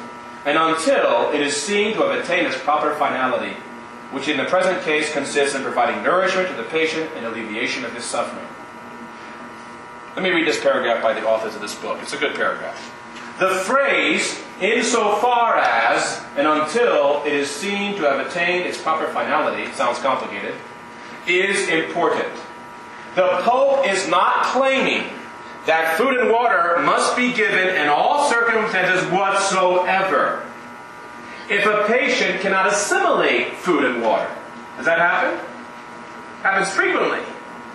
and until it is seen to have attained its proper finality, which in the present case consists in providing nourishment to the patient and alleviation of his suffering. Let me read this paragraph by the authors of this book. It's a good paragraph. The phrase, insofar as, and until it is seen to have attained its proper finality, sounds complicated, is important. The Pope is not claiming that food and water must be given in all circumstances whatsoever. If a patient cannot assimilate food and water, does that happen? Happens frequently.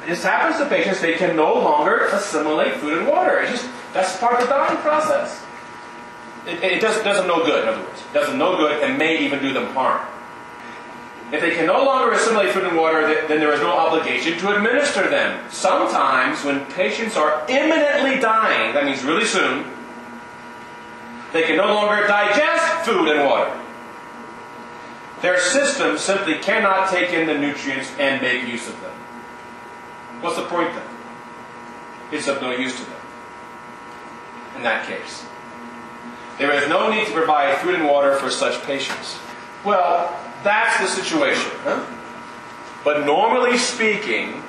This happens to patients, they can no longer assimilate food and water. That's part of the dying process. It does them no good, in other words. It does them no good and may even do them harm. If they can no longer assimilate food and water, then there is no obligation to administer them. Sometimes, when patients are imminently dying, that means really soon, they can no longer digest food and water. Their system simply cannot take in the nutrients and make use of them. What's the point then? It's of no use to them. In that case, there is no need to provide food and water for such patients. Well, that's the situation. Huh? But normally speaking,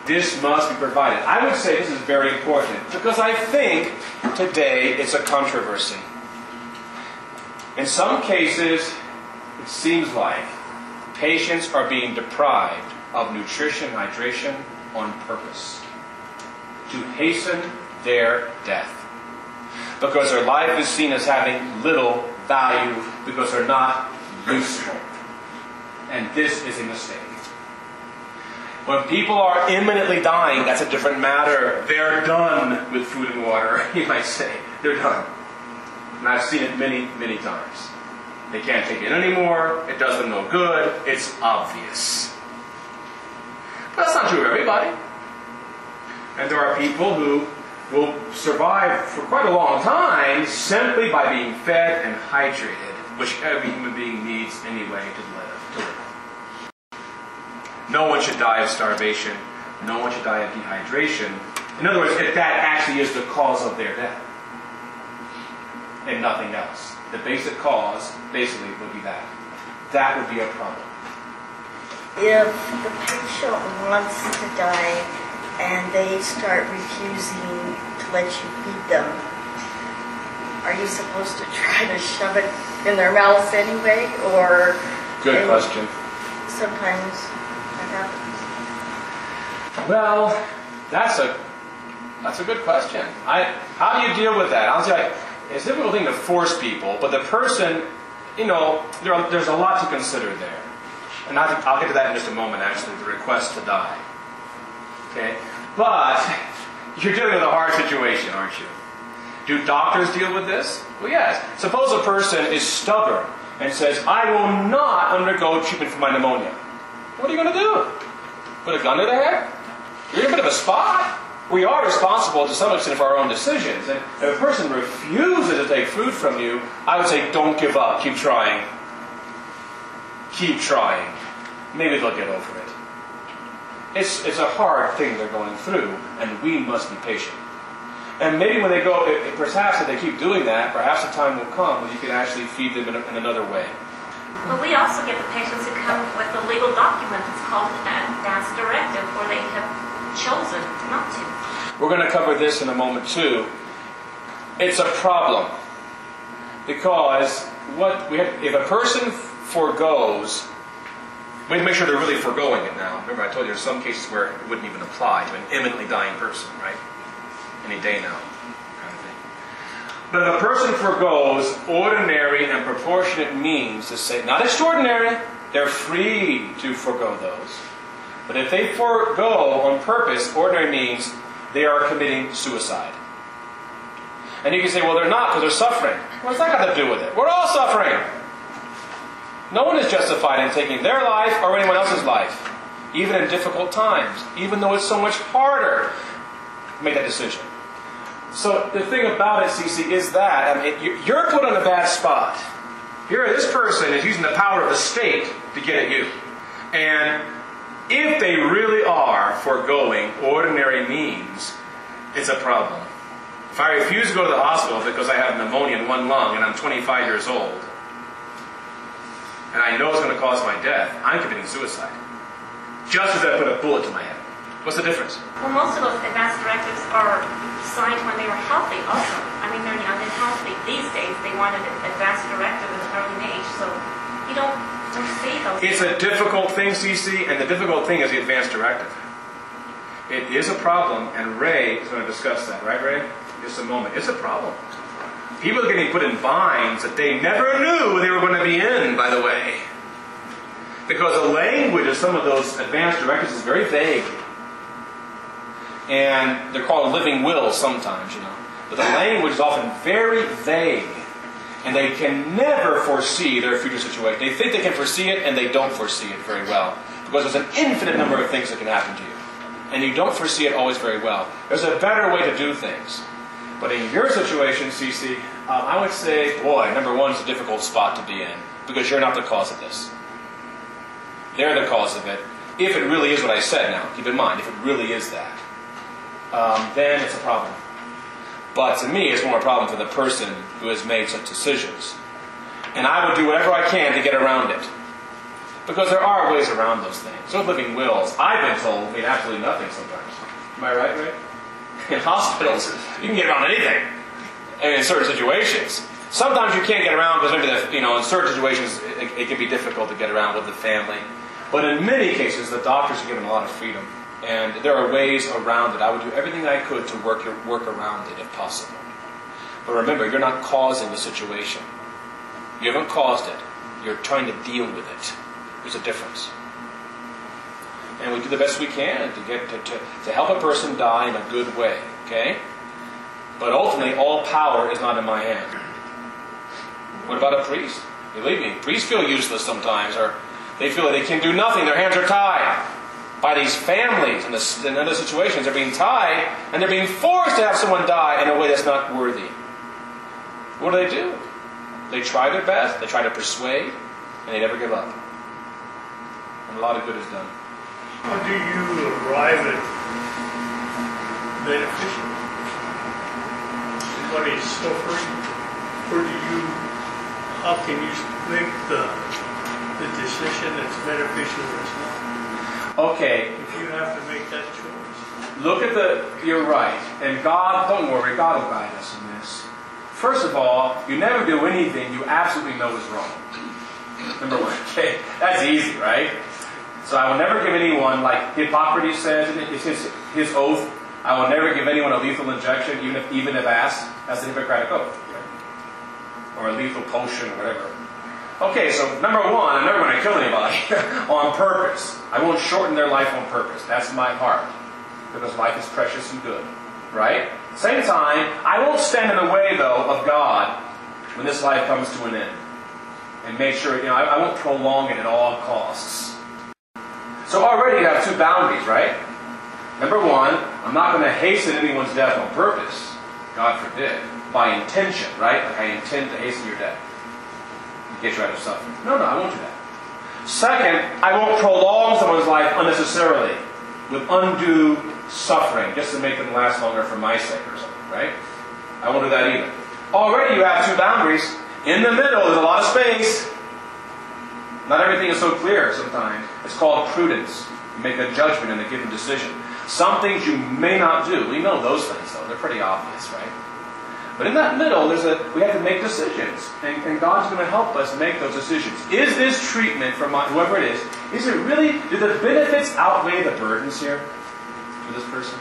this must be provided. I would say this is very important because I think today it's a controversy. In some cases, it seems like patients are being deprived of nutrition and hydration on purpose to hasten their death because their life is seen as having little value because they're not useful. And this is a mistake. When people are imminently dying, that's a different matter. They're done with food and water, you might say. They're done. And I've seen it many, many times. They can't take it anymore. It does them no good. It's obvious. But that's not true of everybody. And there are people who will survive for quite a long time simply by being fed and hydrated, which every human being needs anyway to live. No one should die of starvation. No one should die of dehydration. In other words, if that actually is the cause of their death, and nothing else. The basic cause, basically, would be that. That would be a problem. If the patient wants to die and they start refusing to let you feed them, are you supposed to try to shove it in their mouths anyway, or? Good question. Sometimes that happens. Well, that's a good question. How do you deal with that? I'll tell you, it's a difficult thing to force people, but the person, there's a lot to consider there. And I'll get to that in just a moment, actually, the request to die. Okay? But you're dealing with a hard situation, aren't you? Do doctors deal with this? Well, yes. Suppose a person is stubborn and says, I will not undergo treatment for my pneumonia. What are you going to do? Put a gun to their head? You're in a bit of a spot. We are responsible to some extent for our own decisions. And if a person refuses to take food from you, I would say, don't give up. Keep trying. Keep trying. Maybe they'll get over it. It's a hard thing they're going through, and we must be patient. And maybe when they go, perhaps if they keep doing that, perhaps the time will come when you can actually feed them in another way. But we also get the patients who come with a legal document that's called an advance directive, where they have chosen not to. We're going to cover this in a moment too. It's a problem. Because if a person forgoes, we have to make sure they're really foregoing it now. Remember, I told you there's some cases where it wouldn't even apply to an imminently dying person, right? Any day now, kind of thing. But if a person forgoes ordinary and proportionate means to say, not extraordinary, they're free to forego those. But if they forego on purpose ordinary means, they are committing suicide. And you can say, well, they're not because they're suffering. What's that got to do with it? We're all suffering. No one is justified in taking their life or anyone else's life, even in difficult times, even though it's so much harder to make that decision. So the thing about it, Cece, is that you're put in a bad spot. Here, this person is using the power of the state to get at you. And if they really are foregoing ordinary means, it's a problem. If I refuse to go to the hospital because I have pneumonia in one lung and I'm 25 years old, and I know it's going to cause my death, I'm committing suicide. Just as I put a bullet to my head. What's the difference? Well, most of those advance directives are signed when they were healthy also. I mean, they're young and healthy. These days, they want an advance directive at an early age, so you don't see those. It's a difficult thing, Cece, and the difficult thing is the advance directive. It is a problem, and Ray is going to discuss that, right, Ray? Just a moment. It's a problem. People are getting put in binds that they never knew they were going to be in, by the way. Because the language of some of those advance directives is very vague. And they're called living wills sometimes, But the language is often very vague. And they can never foresee their future situation. They think they can foresee it, and they don't foresee it very well. Because there's an infinite number of things that can happen to you. And you don't foresee it always very well. There's a better way to do things. But in your situation, Cece, I would say, boy, number one, it's a difficult spot to be in. Because you're not the cause of this. They're the cause of it. If it really is what I said now, keep in mind, if it really is that, then it's a problem. But to me, it's more a problem for the person who has made such decisions. And I would do whatever I can to get around it. Because there are ways around those things. So living wills, I've been told, mean absolutely nothing sometimes. Am I right, Ray? In hospitals, you can get around anything. I mean, in certain situations. Sometimes you can't get around because maybe in certain situations it can be difficult to get around with the family. But in many cases, the doctors are given a lot of freedom. And there are ways around it. I would do everything I could to work around it if possible. But remember, you're not causing the situation. You haven't caused it. You're trying to deal with it. There's a difference. And we do the best we can to help a person die in a good way. Okay? But ultimately, all power is not in my hand. What about a priest? Believe me, priests feel useless sometimes, or they feel that they can do nothing. Their hands are tied. by these families in other situations. They're being tied, and they're being forced to have someone die in a way that's not worthy. What do? They try their best, they try to persuade, and they never give up. And a lot of good is done. How do you arrive at beneficial? Somebody's suffering, or how can you make the decision that's beneficial or not? Okay. If you have to make that choice. Look at you're right. And God, don't worry, God will guide us in this. First of all, you never do anything you absolutely know is wrong. Number one, okay? That's easy, right? So I will never give anyone, like Hippocrates says, it's his oath, I will never give anyone a lethal injection, even if asked. That's the Hippocratic oath. Right? Or a lethal potion, or whatever. Okay, so number one, I'm never going to kill anybody on purpose. I won't shorten their life on purpose. That's my heart. Because life is precious and good. Right? Same time, I won't stand in the way, though, of God when this life comes to an end. And make sure, I won't prolong it at all costs. So already you have two boundaries, right? Number one, I'm not going to hasten anyone's death on purpose. God forbid. By intention, right? Like I intend to hasten your death. Get you out of suffering. No, I won't do that. Second, I won't prolong someone's life unnecessarily with undue suffering just to make them last longer for my sake or something, right? I won't do that either. Already you have two boundaries. In the middle, there's a lot of space. Not everything is so clear sometimes. It's called prudence. You make a judgment in a given decision. Some things you may not do. We know those things, though. They're pretty obvious, right? But in that middle, we have to make decisions. And God's going to help us make those decisions. Is this treatment from whoever it is it really, do the benefits outweigh the burdens here for this person?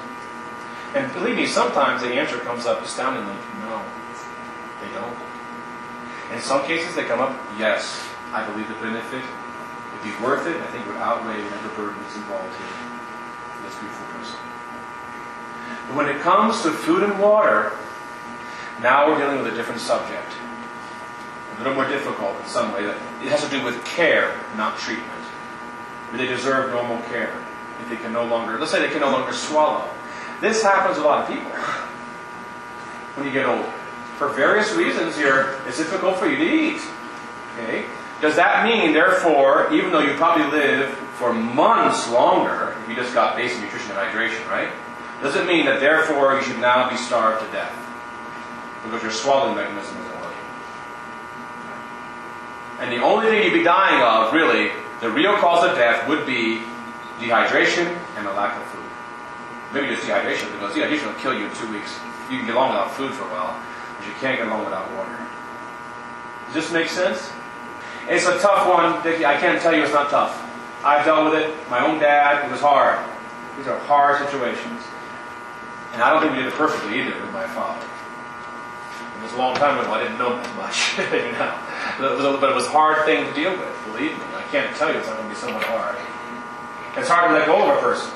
And believe me, sometimes the answer comes up astoundingly, no, they don't. In some cases, they come up, yes, I believe the benefit would be worth it. I think it would outweigh whatever burden is involved here for this beautiful person. But when it comes to food and water, now we're dealing with a different subject. A little more difficult in some way. It has to do with care, not treatment. Do they deserve normal care? If they can no longer, let's say they can no longer swallow. This happens to a lot of people when you get older. For various reasons, it's difficult for you to eat. Okay? Does that mean, therefore, even though you probably live for months longer, if you just got basic nutrition and hydration, right? Does it mean that, therefore, you should now be starved to death? Because your swallowing mechanism isn't working. And the only thing you'd be dying of, really, the real cause of death would be dehydration and a lack of food. Maybe just dehydration, because dehydration will kill you in 2 weeks. You can get along without food for a while, but you can't get along without water. Does this make sense? It's a tough one, Dickie. I can't tell you it's not tough. I've dealt with it. My own dad, it was hard. These are hard situations. And I don't think we did it perfectly either with my father. It was a long time ago. I didn't know that much. But it was a hard thing to deal with, believe me. I can't tell you it's not going to be somewhat hard. It's hard to let go of a person.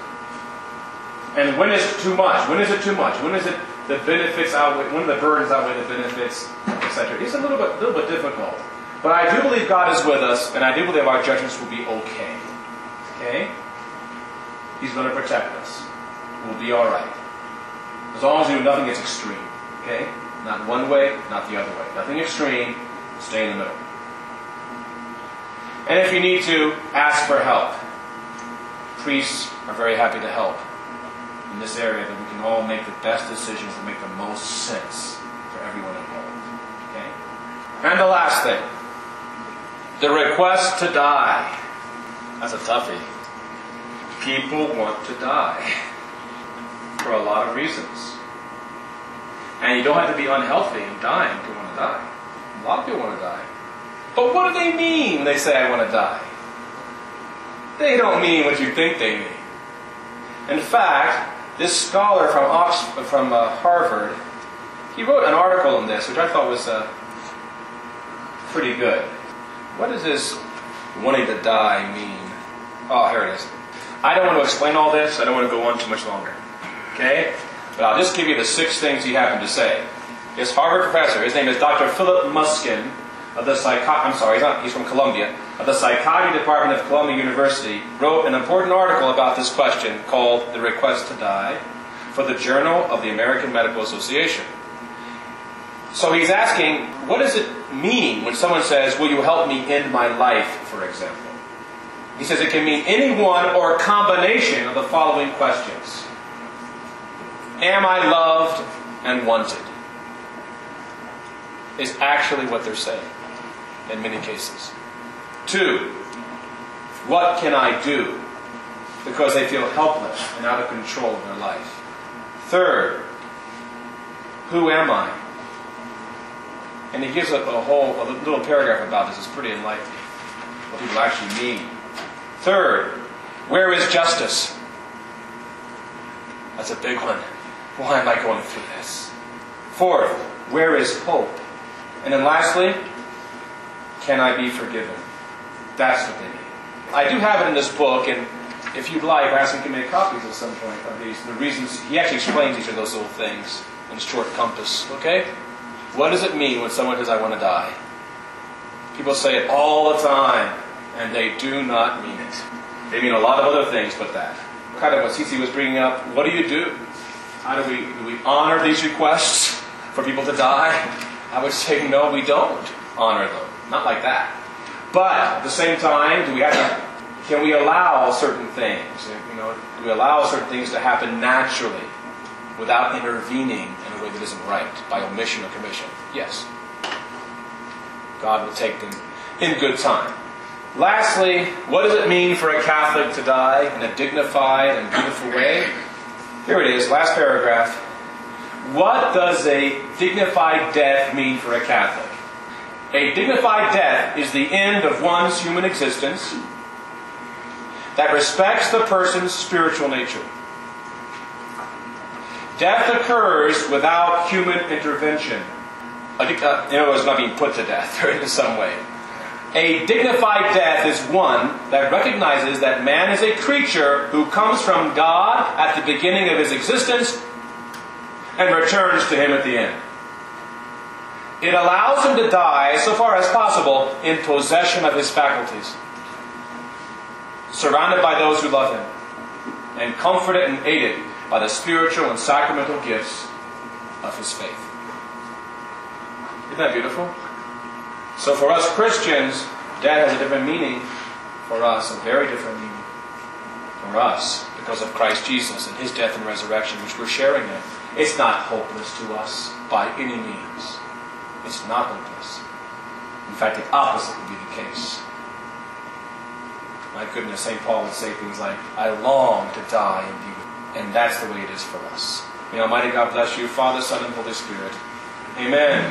And when is it too much? When is it too much? When is it the benefits outweigh, when the burdens outweigh the benefits, etc.? It's a little bit difficult. But I do believe God is with us, and I do believe our judgments will be okay. Okay? He's going to protect us. We'll be all right. As long as you do nothing gets extreme. Okay? Not one way, not the other way. Nothing extreme. Stay in the middle. And if you need to, ask for help. Priests are very happy to help in this area, that we can all make the best decisions that make the most sense for everyone involved. Okay? And the last thing. The request to die. That's a toughie. People want to die. For a lot of reasons. And you don't have to be unhealthy and dying to want to die. A lot of people want to die. But what do they mean when they say, I want to die? They don't mean what you think they mean. In fact, this scholar from Harvard, he wrote an article on this, which I thought was pretty good. What does this wanting to die mean? Oh, here it is. I don't want to explain all this. I don't want to go on too much longer. Okay? But I'll just give you the 6 things he happened to say. This Harvard professor, his name is Dr. Philip Muskin, of the he's from Columbia, of the Psychiatry Department of Columbia University, wrote an important article about this question called The Request to Die for the Journal of the American Medical Association. So he's asking, what does it mean when someone says, will you help me end my life, for example? He says it can mean any one or combination of the following questions. Am I loved and wanted? Is actually what they're saying in many cases. 2, what can I do? Because they feel helpless and out of control of their life. 3rd, who am I? And he gives a little paragraph about this. It's pretty enlightening, what people actually mean. 3rd, where is justice? That's a big one. Why am I going through this? 4th, where is hope? And then lastly, can I be forgiven? That's what they mean. I do have it in this book, and if you'd like, perhaps we can make copies at some point of these. The reasons, he actually explains each of those little things in short compass. Okay? What does it mean when someone says, I want to die? People say it all the time, and they do not mean it. They mean a lot of other things but that. Kind of what Cici was bringing up, what do? How do we honor these requests for people to die? I would say no, we don't honor them. Not like that. But at the same time, can we allow certain things? Do we allow certain things to happen naturally without intervening in a way that isn't right, by omission or commission? Yes. God will take them in good time. Lastly, what does it mean for a Catholic to die in a dignified and beautiful way? Here it is, last paragraph. What does a dignified death mean for a Catholic? A dignified death is the end of one's human existence that respects the person's spiritual nature. Death occurs without human intervention. In other words, not being put to death in some way. A dignified death is one that recognizes that man is a creature who comes from God at the beginning of his existence and returns to him at the end. It allows him to die, so far as possible, in possession of his faculties, surrounded by those who love him, and comforted and aided by the spiritual and sacramental gifts of his faith. Isn't that beautiful? So for us Christians, death has a different meaning for us, a very different meaning for us, because of Christ Jesus and his death and resurrection, which we're sharing in. It's not hopeless to us by any means. It's not hopeless. In fact, the opposite would be the case. My goodness, St. Paul would say things like, I long to die and be with you. And that's the way it is for us. May Almighty God bless you, Father, Son, and Holy Spirit. Amen.